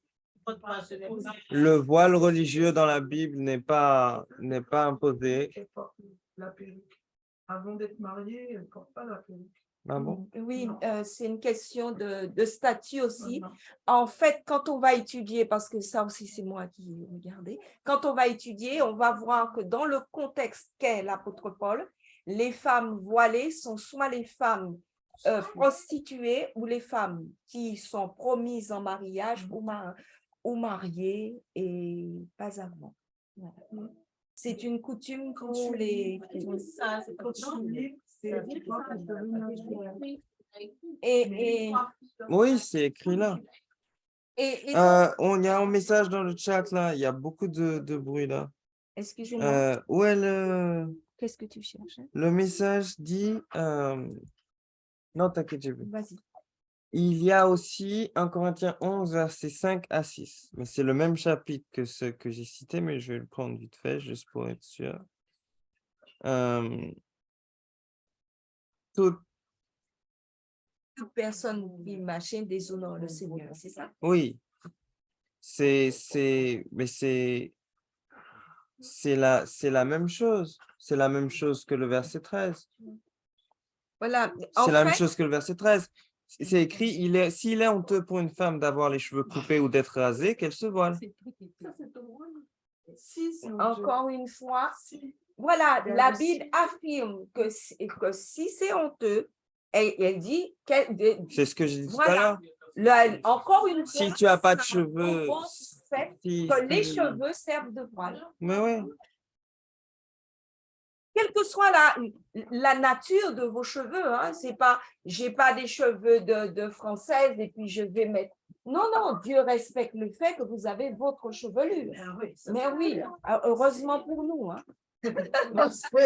Le voile religieux dans la Bible n'est pas imposé. Elle porte la perruque. Avant d'être mariée, elle ne porte pas la perruque. Ah bon? Oui, c'est une question de statut aussi. En fait, quand on va étudier, parce que ça aussi c'est moi qui ai regardé, quand on va étudier, on va voir que dans le contexte qu'est l'apôtre Paul, les femmes voilées sont soit les femmes prostituées ou les femmes qui sont promises en mariage ou mariées et pas avant. Voilà. C'est une coutume pour les... Ça, c'est coutume. Et Oui, c'est écrit là. Et Il y a un message dans le chat là. Il y a beaucoup de bruit là. excusez-moi, Où est le qu'est-ce que tu cherches? message dit... Non, t'inquiète, j'ai vu. Vas-y. Il y a aussi 1 Corinthiens 11, versets 5 à 6. Mais c'est le même chapitre que ce que j'ai cité, mais je vais le prendre vite fait, juste pour être sûr. Tout, Toute personne qui machin déshonore le Seigneur, c'est ça? oui, mais c'est la même chose. C'est la même chose que le verset 13. Voilà. En C'est la même fait, chose que le verset 13. C'est écrit, s'il est honteux pour une femme d'avoir les cheveux coupés ou d'être rasée, qu'elle se voile. encore une fois, voilà, la Bible affirme que si c'est honteux, elle dit C'est ce que j'ai dit tout à voilà. l'heure. Encore une fois, Si tu n'as pas de ça cheveux, renvoie au fait si- que les si- cheveux servent de voile. Mais oui, Quelle que soit la nature de vos cheveux, hein, c'est pas, j'ai pas des cheveux de française et puis je vais mettre. Non, non, Dieu respecte le fait que vous avez votre chevelure. Mais oui, heureusement pour nous. Hein. Parce que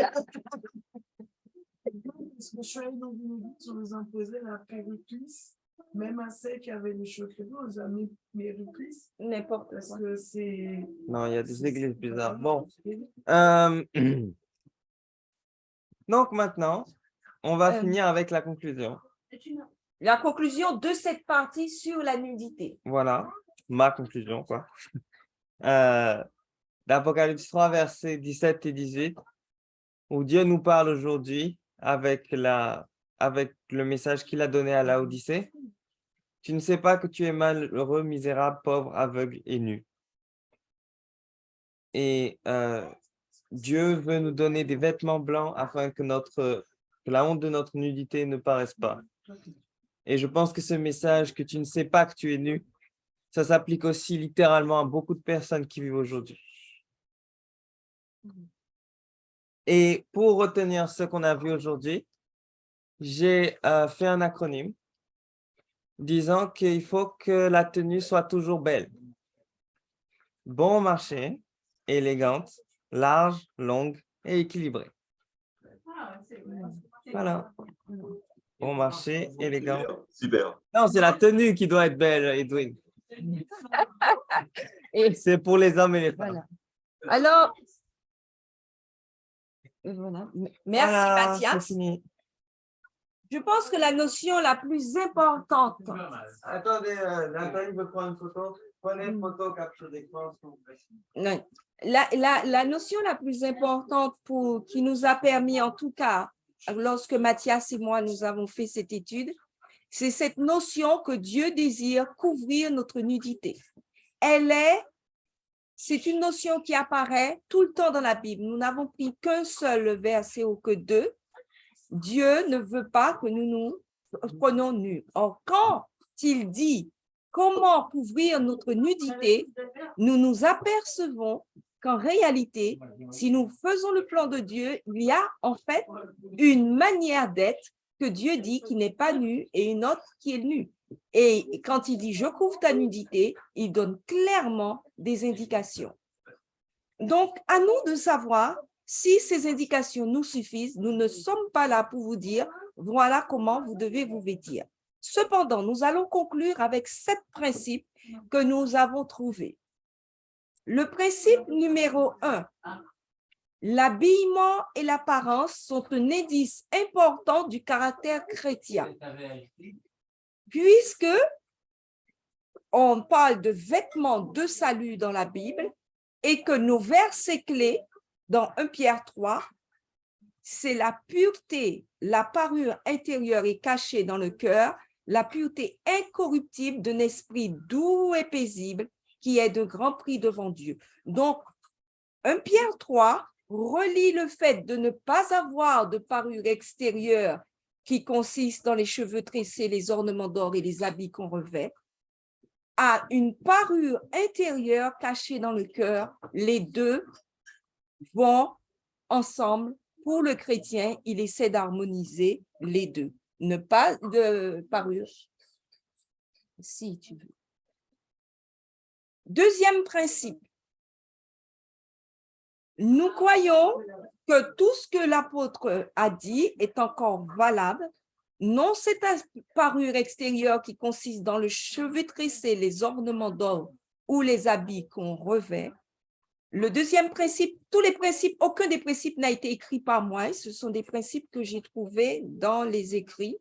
je suis allée dans une église, on nous imposait la périplice, même à celles qui avaient les cheveux crépus, on nous a mis périplice, N'importe parce quoi. que c'est... non, il y a des églises bizarres. Bon. Donc maintenant, on va finir avec la conclusion. La conclusion de cette partie sur la nudité. Voilà, ma conclusion, quoi. D'Apocalypse 3, versets 17 et 18, où Dieu nous parle aujourd'hui avec le message qu'il a donné à Laodicée. Tu ne sais pas que tu es malheureux, misérable, pauvre, aveugle et nu. Et Dieu veut nous donner des vêtements blancs afin que la honte de notre nudité ne paraisse pas. Et je pense que ce message que tu ne sais pas que tu es nu, ça s'applique aussi littéralement à beaucoup de personnes qui vivent aujourd'hui. Et pour retenir ce qu'on a vu aujourd'hui, j'ai fait un acronyme disant qu'il faut que la tenue soit toujours belle. Bon marché, élégante, large, longue et équilibrée. Voilà. Bon marché, élégante. Super. Non, c'est la tenue qui doit être belle, Edwin. Et C'est pour les hommes et les femmes. voilà. Alors, voilà. Merci Voilà, c'est Mathias. fini. Je pense que la notion la plus importante, Attendez, Nathalie veut prendre une photo. Prenez une photo, capture d'écran, s'il vous plaît. non, la notion la plus importante qui nous a permis, en tout cas, lorsque Mathias et moi, nous avons fait cette étude, c'est cette notion que Dieu désire couvrir notre nudité. C'est une notion qui apparaît tout le temps dans la Bible. Nous n'avons pris qu'un seul verset ou que deux. Dieu ne veut pas que nous nous prenions nus. Or, quand il dit comment couvrir notre nudité, nous nous apercevons qu'en réalité, si nous faisons le plan de Dieu, il y a en fait une manière d'être que Dieu dit qui n'est pas nu et une autre qui est nue. Et quand il dit « je couvre ta nudité », il donne clairement des indications. Donc, à nous de savoir si ces indications nous suffisent. Nous ne sommes pas là pour vous dire « voilà comment vous devez vous vêtir ». Cependant, nous allons conclure avec 7 principes que nous avons trouvés. Le principe numéro 1, l'habillement et l'apparence sont un indice important du caractère chrétien. Puisque on parle de vêtements de salut dans la Bible et que nos versets clés dans 1 Pierre 3, c'est la pureté, la parure intérieure est cachée dans le cœur, la pureté incorruptible d'un esprit doux et paisible qui est de grand prix devant Dieu. Donc, 1 Pierre 3 relie le fait de ne pas avoir de parure extérieure qui consiste dans les cheveux tressés, les ornements d'or et les habits qu'on revêt, à une parure intérieure cachée dans le cœur. Les deux vont ensemble. Pour le chrétien, il essaie d'harmoniser les deux. Ne pas de parure, si tu veux. Deuxième principe, nous croyons que tout ce que l'apôtre a dit est encore valable. Non cette parure extérieure qui consiste dans le cheveu tressé, les ornements d'or ou les habits qu'on revêt. Le deuxième principe, tous les principes, aucun des principes n'a été écrit par moi. Ce sont des principes que j'ai trouvés dans les écrits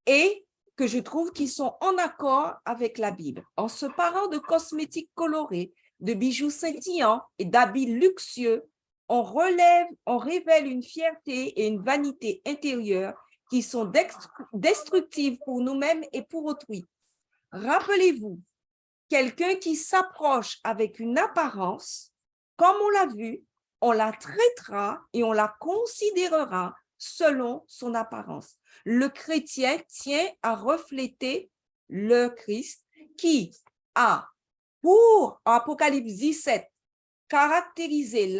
et que je trouve qui sont en accord avec la Bible. En se parant de cosmétiques colorés, de bijoux scintillants et d'habits luxueux, on révèle une fierté et une vanité intérieure qui sont destructives pour nous-mêmes et pour autrui. Rappelez-vous, quelqu'un qui s'approche avec une apparence, comme on l'a vu, on la traitera et on la considérera selon son apparence. Le chrétien tient à refléter le Christ qui a, pour Apocalypse 17, caractérisé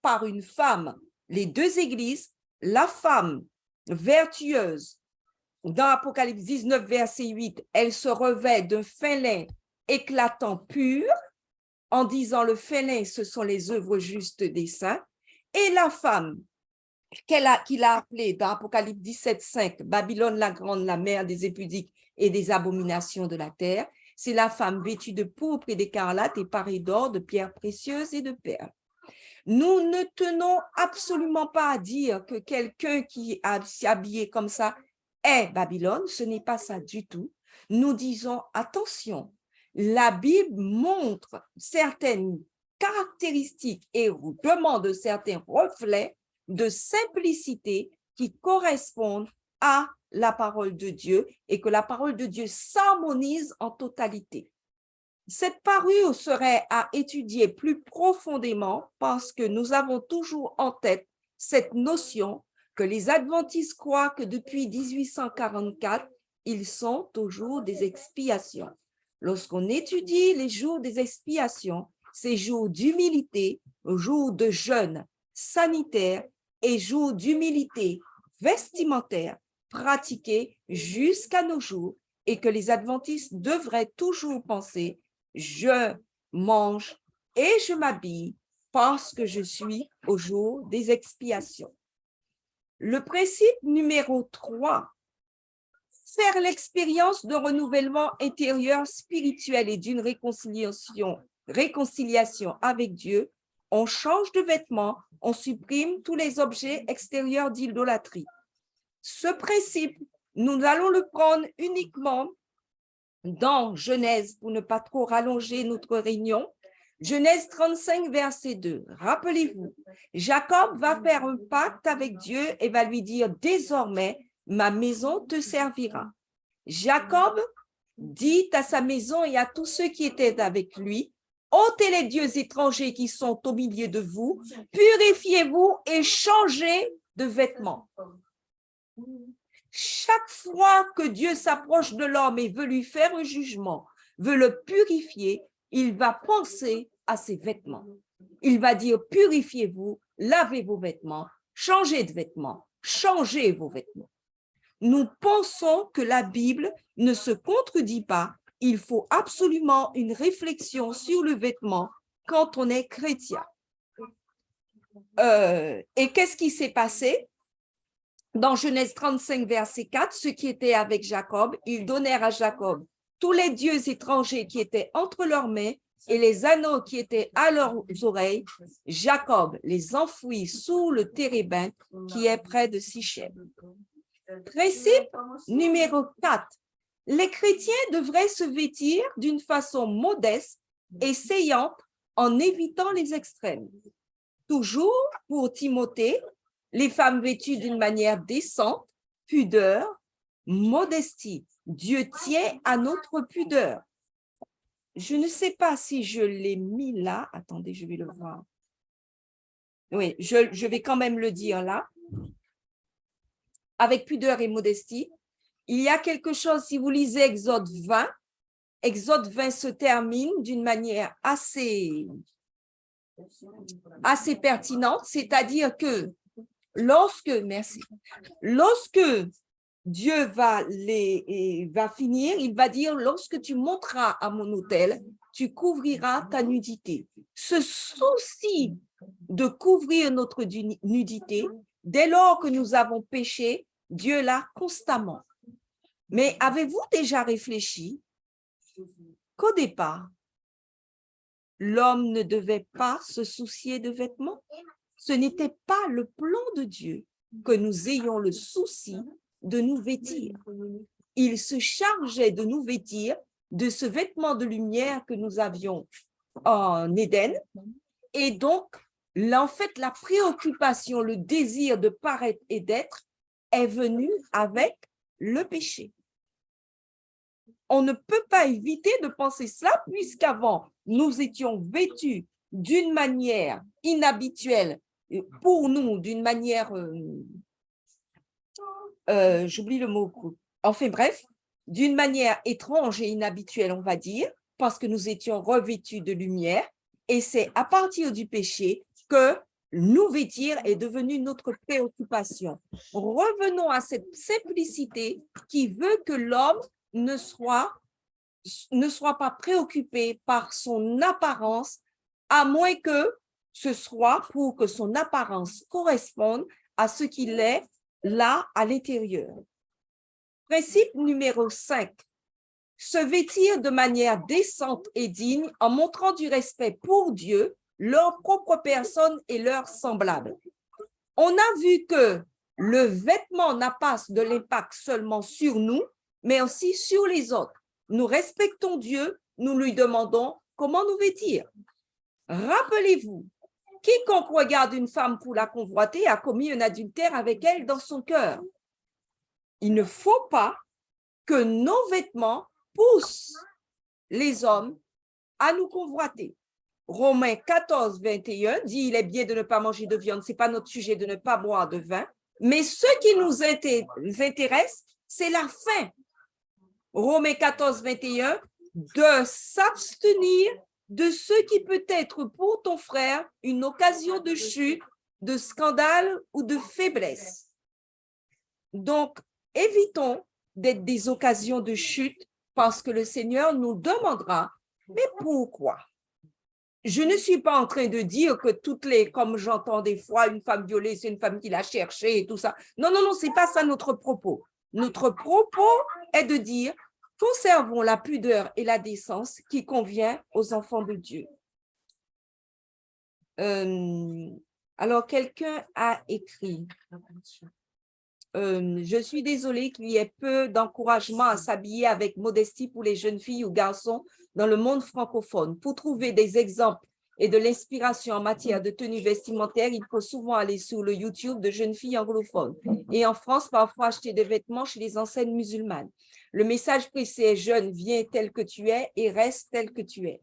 par une femme, les deux églises, la femme vertueuse. Dans Apocalypse 19, verset 8, elle se revêt d'un fin lin éclatant pur, en disant le fin lin, ce sont les œuvres justes des saints, et la femme qu'il a appelée dans Apocalypse 17, 5, Babylone la grande, la mère des impudiques et des abominations de la terre, c'est la femme vêtue de pourpre et d'écarlate et parée d'or, de pierres précieuses et de perles. Nous ne tenons absolument pas à dire que quelqu'un qui s'est habillé comme ça est Babylone, ce n'est pas ça du tout. Nous disons attention, la Bible montre certaines caractéristiques et demande certains reflets de simplicité qui correspondent à la parole de Dieu et que la parole de Dieu s'harmonise en totalité. Cette parure serait à étudier plus profondément parce que nous avons toujours en tête cette notion que les adventistes croient que depuis 1844, ils sont au jour des expiations. Lorsqu'on étudie les jours des expiations, ces jours d'humilité, jours de jeûne sanitaire et jours d'humilité vestimentaire pratiqués jusqu'à nos jours et que les adventistes devraient toujours penser « je mange et je m'habille parce que je suis au jour des expiations ». Le principe numéro 3, faire l'expérience de renouvellement intérieur spirituel et d'une réconciliation avec Dieu, on change de vêtements, on supprime tous les objets extérieurs d'idolâtrie. Ce principe, nous allons le prendre uniquement dans Genèse, pour ne pas trop rallonger notre réunion. Genèse 35, verset 2. Rappelez-vous, Jacob va faire un pacte avec Dieu et va lui dire « Désormais, ma maison te servira ». Jacob dit à sa maison et à tous ceux qui étaient avec lui, « ôtez les dieux étrangers qui sont au milieu de vous, purifiez-vous et changez de vêtements. » Chaque fois que Dieu s'approche de l'homme et veut lui faire un jugement, veut le purifier, il va penser à ses vêtements. Il va dire, purifiez-vous, lavez vos vêtements, changez de vêtements, changez vos vêtements. Nous pensons que la Bible ne se contredit pas. Il faut absolument une réflexion sur le vêtement quand on est chrétien. Et qu'est-ce qui s'est passé? Dans Genèse 35, verset 4, ceux qui étaient avec Jacob, ils donnèrent à Jacob tous les dieux étrangers qui étaient entre leurs mains et les anneaux qui étaient à leurs oreilles. Jacob les enfouit sous le térébinthe qui est près de Sichem. Principe numéro 4. Les chrétiens devraient se vêtir d'une façon modeste et saillante en évitant les extrêmes. Toujours pour Timothée, les femmes vêtues d'une manière décente, pudeur, modestie. Dieu tient à notre pudeur. Je ne sais pas si je l'ai mis là. Attendez, je vais le voir. Oui, je vais quand même le dire là. Avec pudeur et modestie. Il y a quelque chose, si vous lisez Exode 20 se termine d'une manière assez pertinente, c'est-à-dire que lorsque Dieu va finir, il va dire, lorsque tu monteras à mon autel, tu couvriras ta nudité. Ce souci de couvrir notre nudité, dès lors que nous avons péché, Dieu l'a constamment. Mais avez-vous déjà réfléchi qu'au départ, l'homme ne devait pas se soucier de vêtements? Ce n'était pas le plan de Dieu que nous ayons le souci de nous vêtir. Il se chargeait de nous vêtir de ce vêtement de lumière que nous avions en Éden. Et donc, en fait, la préoccupation, le désir de paraître et d'être est venu avec le péché. On ne peut pas éviter de penser cela puisqu'avant, nous étions vêtus d'une manière inhabituelle pour nous, d'une manière, j'oublie le mot, enfin bref, d'une manière étrange et inhabituelle, on va dire, parce que nous étions revêtus de lumière, et c'est à partir du péché que nous vêtir est devenu notre préoccupation. Revenons à cette simplicité qui veut que l'homme ne soit pas préoccupé par son apparence, à moins que ce soit pour que son apparence corresponde à ce qu'il est là à l'intérieur. Principe numéro 5. Se vêtir de manière décente et digne en montrant du respect pour Dieu, leur propre personne et leurs semblables. On a vu que le vêtement n'a pas de l'impact seulement sur nous, mais aussi sur les autres. Nous respectons Dieu, nous lui demandons comment nous vêtir. Rappelez-vous, quiconque regarde une femme pour la convoiter a commis un adultère avec elle dans son cœur. Il ne faut pas que nos vêtements poussent les hommes à nous convoiter. Romains 14, 21 dit « Il est bien de ne pas manger de viande, ce n'est pas notre sujet de ne pas boire de vin, mais ce qui nous intéresse, c'est la faim. » Romains 14, 21, de s'abstenir de ce qui peut être pour ton frère une occasion de chute, de scandale ou de faiblesse. Donc, évitons d'être des occasions de chute parce que le Seigneur nous demandera, mais pourquoi? Je ne suis pas en train de dire que comme j'entends des fois, une femme violée, c'est une femme qui l'a cherchée et tout ça. Non, non, non, ce n'est pas ça notre propos. Notre propos est de dire, conservons la pudeur et la décence qui convient aux enfants de Dieu. Alors, quelqu'un a écrit, je suis désolée qu'il y ait peu d'encouragement à s'habiller avec modestie pour les jeunes filles ou garçons dans le monde francophone. Pour trouver des exemples et de l'inspiration en matière de tenue vestimentaire, il faut souvent aller sur le YouTube de jeunes filles anglophones. Et en France, parfois acheter des vêtements chez les enseignes musulmanes. Le message précis est jeune, viens tel que tu es et reste tel que tu es.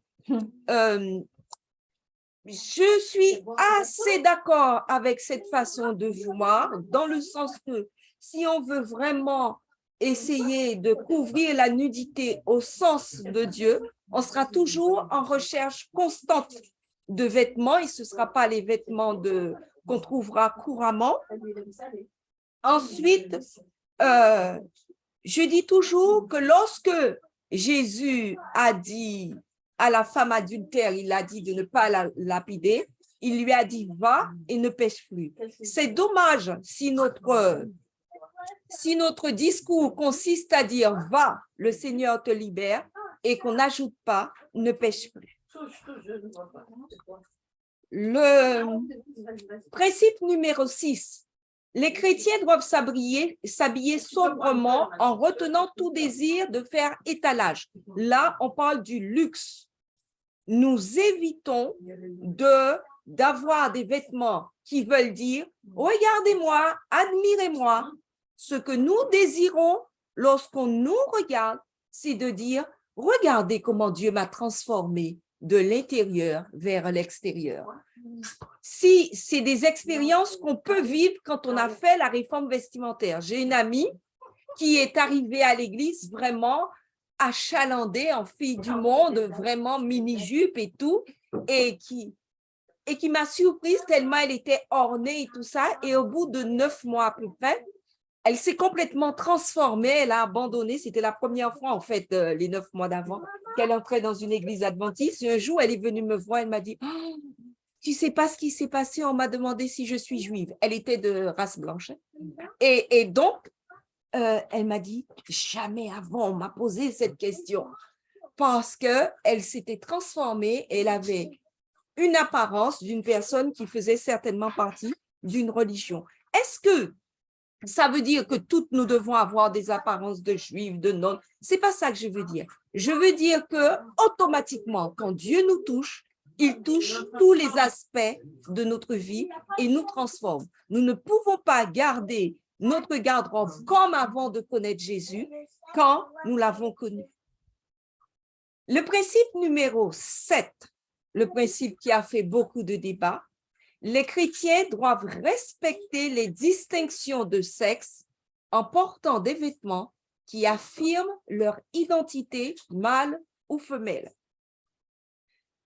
Je suis assez d'accord avec cette façon de voir, dans le sens que si on veut vraiment essayer de couvrir la nudité au sens de Dieu, on sera toujours en recherche constante de vêtements et ce ne sera pas les vêtements qu'on trouvera couramment. Ensuite, je dis toujours que lorsque Jésus a dit à la femme adultère, il a dit de ne pas la lapider, il lui a dit va et ne pêche plus. C'est dommage si notre discours consiste à dire va, le Seigneur te libère et qu'on n'ajoute pas ne pêche plus. Le principe numéro 6. Les chrétiens doivent s'habiller sobrement en retenant tout désir de faire étalage. Là, on parle du luxe. Nous évitons d'avoir des vêtements qui veulent dire « Regardez-moi, admirez-moi ». Ce que nous désirons lorsqu'on nous regarde, c'est de dire « Regardez comment Dieu m'a transformé de l'intérieur vers l'extérieur ». Si c'est des expériences qu'on peut vivre quand on a fait la réforme vestimentaire. J'ai une amie qui est arrivée à l'église vraiment achalandée en fille du monde, vraiment mini-jupe et tout, et qui m'a surprise tellement elle était ornée et tout ça. Et au bout de 9 mois à peu près, elle s'est complètement transformée, elle a abandonné. C'était la première fois, en fait, les 9 mois d'avant, qu'elle entrait dans une église adventiste. Et un jour, elle est venue me voir, elle m'a dit oh, tu ne sais pas ce qui s'est passé, on m'a demandé si je suis juive. Elle était de race blanche. Et donc, elle m'a dit, jamais avant on m'a posé cette question. parce qu'elle s'était transformée, elle avait une apparence d'une personne qui faisait certainement partie d'une religion. Est-ce que ça veut dire que toutes nous devons avoir des apparences de juifs, de nonnes? C'est pas ça que je veux dire. Je veux dire que automatiquement, quand Dieu nous touche, il touche tous les aspects de notre vie et nous transforme. Nous ne pouvons pas garder notre garde-robe comme avant de connaître Jésus quand nous l'avons connu. Le principe numéro 7, le principe qui a fait beaucoup de débats, les chrétiens doivent respecter les distinctions de sexe en portant des vêtements qui affirment leur identité mâle ou femelle.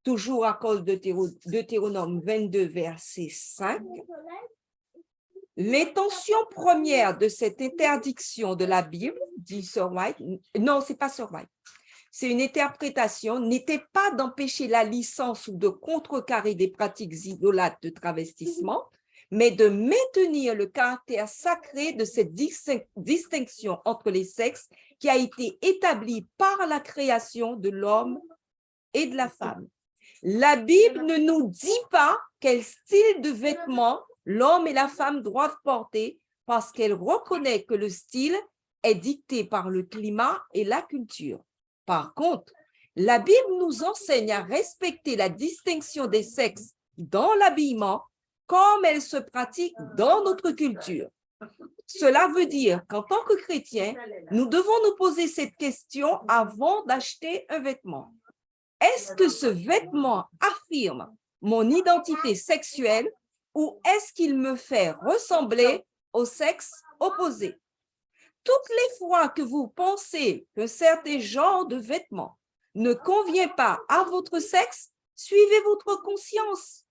Toujours à cause de Deutéronome 22, verset 5, l'intention première de cette interdiction de la Bible, dit Sir White, non, c'est pas Sir White, c'est une interprétation, n'était pas d'empêcher la licence ou de contrecarrer des pratiques idolâtres de travestissement, mais de maintenir le caractère sacré de cette distinction entre les sexes qui a été établie par la création de l'homme et de la femme. La Bible ne nous dit pas quel style de vêtements l'homme et la femme doivent porter parce qu'elle reconnaît que le style est dicté par le climat et la culture. Par contre, la Bible nous enseigne à respecter la distinction des sexes dans l'habillement comme elle se pratique dans notre culture. Cela veut dire qu'en tant que chrétiens, nous devons nous poser cette question avant d'acheter un vêtement. Est-ce que ce vêtement affirme mon identité sexuelle ou est-ce qu'il me fait ressembler au sexe opposé? Toutes les fois que vous pensez que certains genres de vêtements ne conviennent pas à votre sexe, suivez votre conscience.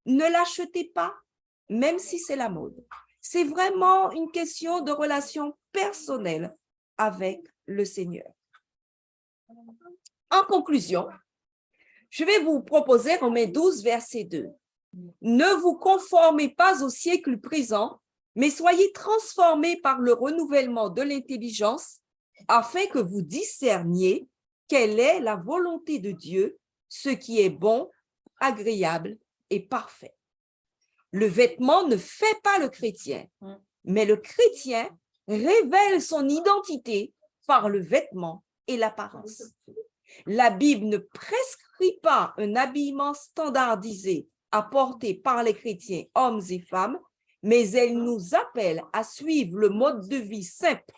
Ne l'achetez pas, même si c'est la mode. C'est vraiment une question de relation personnelle avec le Seigneur. En conclusion, je vais vous proposer Romains 12, verset 2. Ne vous conformez pas au siècle présent, mais soyez transformés par le renouvellement de l'intelligence afin que vous discerniez quelle est la volonté de Dieu, ce qui est bon, agréable et parfait. Le vêtement ne fait pas le chrétien, mais le chrétien révèle son identité par le vêtement et l'apparence. La Bible ne prescrit pas un habillement standardisé à porter par les chrétiens, hommes et femmes, mais elle nous appelle à suivre le mode de vie simple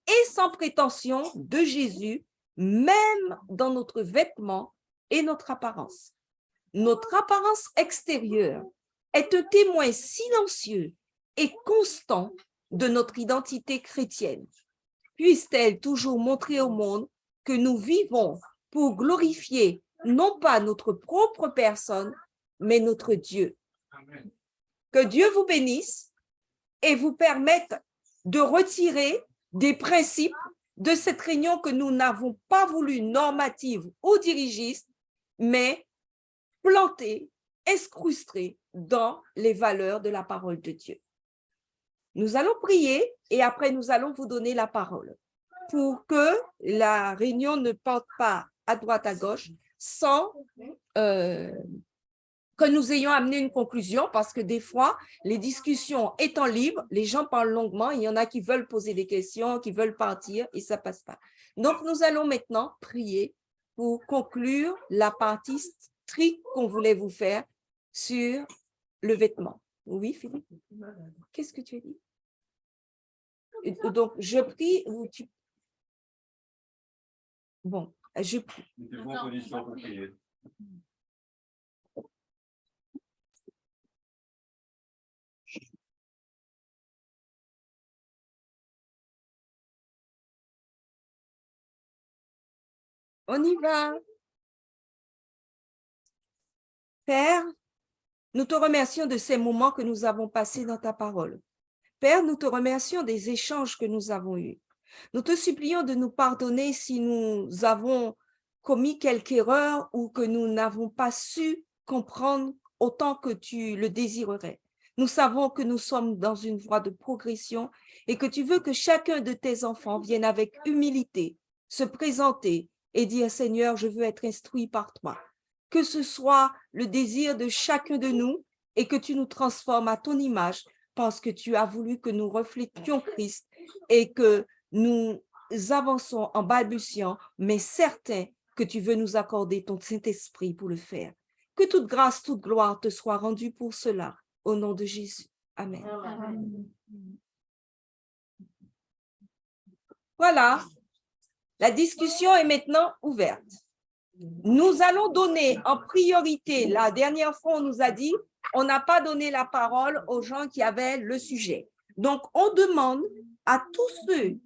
et sans prétention de Jésus, même dans notre vêtement et notre apparence. Notre apparence extérieure est un témoin silencieux et constant de notre identité chrétienne. Puisse-t-elle toujours montrer au monde que nous vivons pour glorifier non pas notre propre personne, mais notre Dieu. Amen. Que Dieu vous bénisse et vous permette de retirer des principes de cette réunion que nous n'avons pas voulu normative ou dirigiste, mais plantée, incrustée dans les valeurs de la parole de Dieu. Nous allons prier et après nous allons vous donner la parole pour que la réunion ne parte pas à droite, à gauche, sans que nous ayons amené une conclusion, parce que des fois, les discussions étant libres, les gens parlent longuement, il y en a qui veulent poser des questions, qui veulent partir, et ça ne passe pas. Donc, nous allons maintenant prier pour conclure la partie stricte qu'on voulait vous faire sur le vêtement. Oui, Philippe? Qu'est-ce que tu as dit? Donc, je prie, ou tu... Bon, je prie. On y va. Père, nous te remercions de ces moments que nous avons passés dans ta parole. Père, nous te remercions des échanges que nous avons eus. Nous te supplions de nous pardonner si nous avons commis quelque erreur ou que nous n'avons pas su comprendre autant que tu le désirerais. Nous savons que nous sommes dans une voie de progression et que tu veux que chacun de tes enfants vienne avec humilité se présenter et dire, Seigneur, je veux être instruit par toi. Que ce soit le désir de chacun de nous et que tu nous transformes à ton image parce que tu as voulu que nous reflétions Christ et que nous avançons en balbutiant, mais certains que tu veux nous accorder ton Saint-Esprit pour le faire. Que toute grâce, toute gloire te soit rendue pour cela. Au nom de Jésus. Amen. Voilà. La discussion est maintenant ouverte. Nous allons donner en priorité, la dernière fois, on nous a dit, on n'a pas donné la parole aux gens qui avaient le sujet. Donc, on demande à tous ceux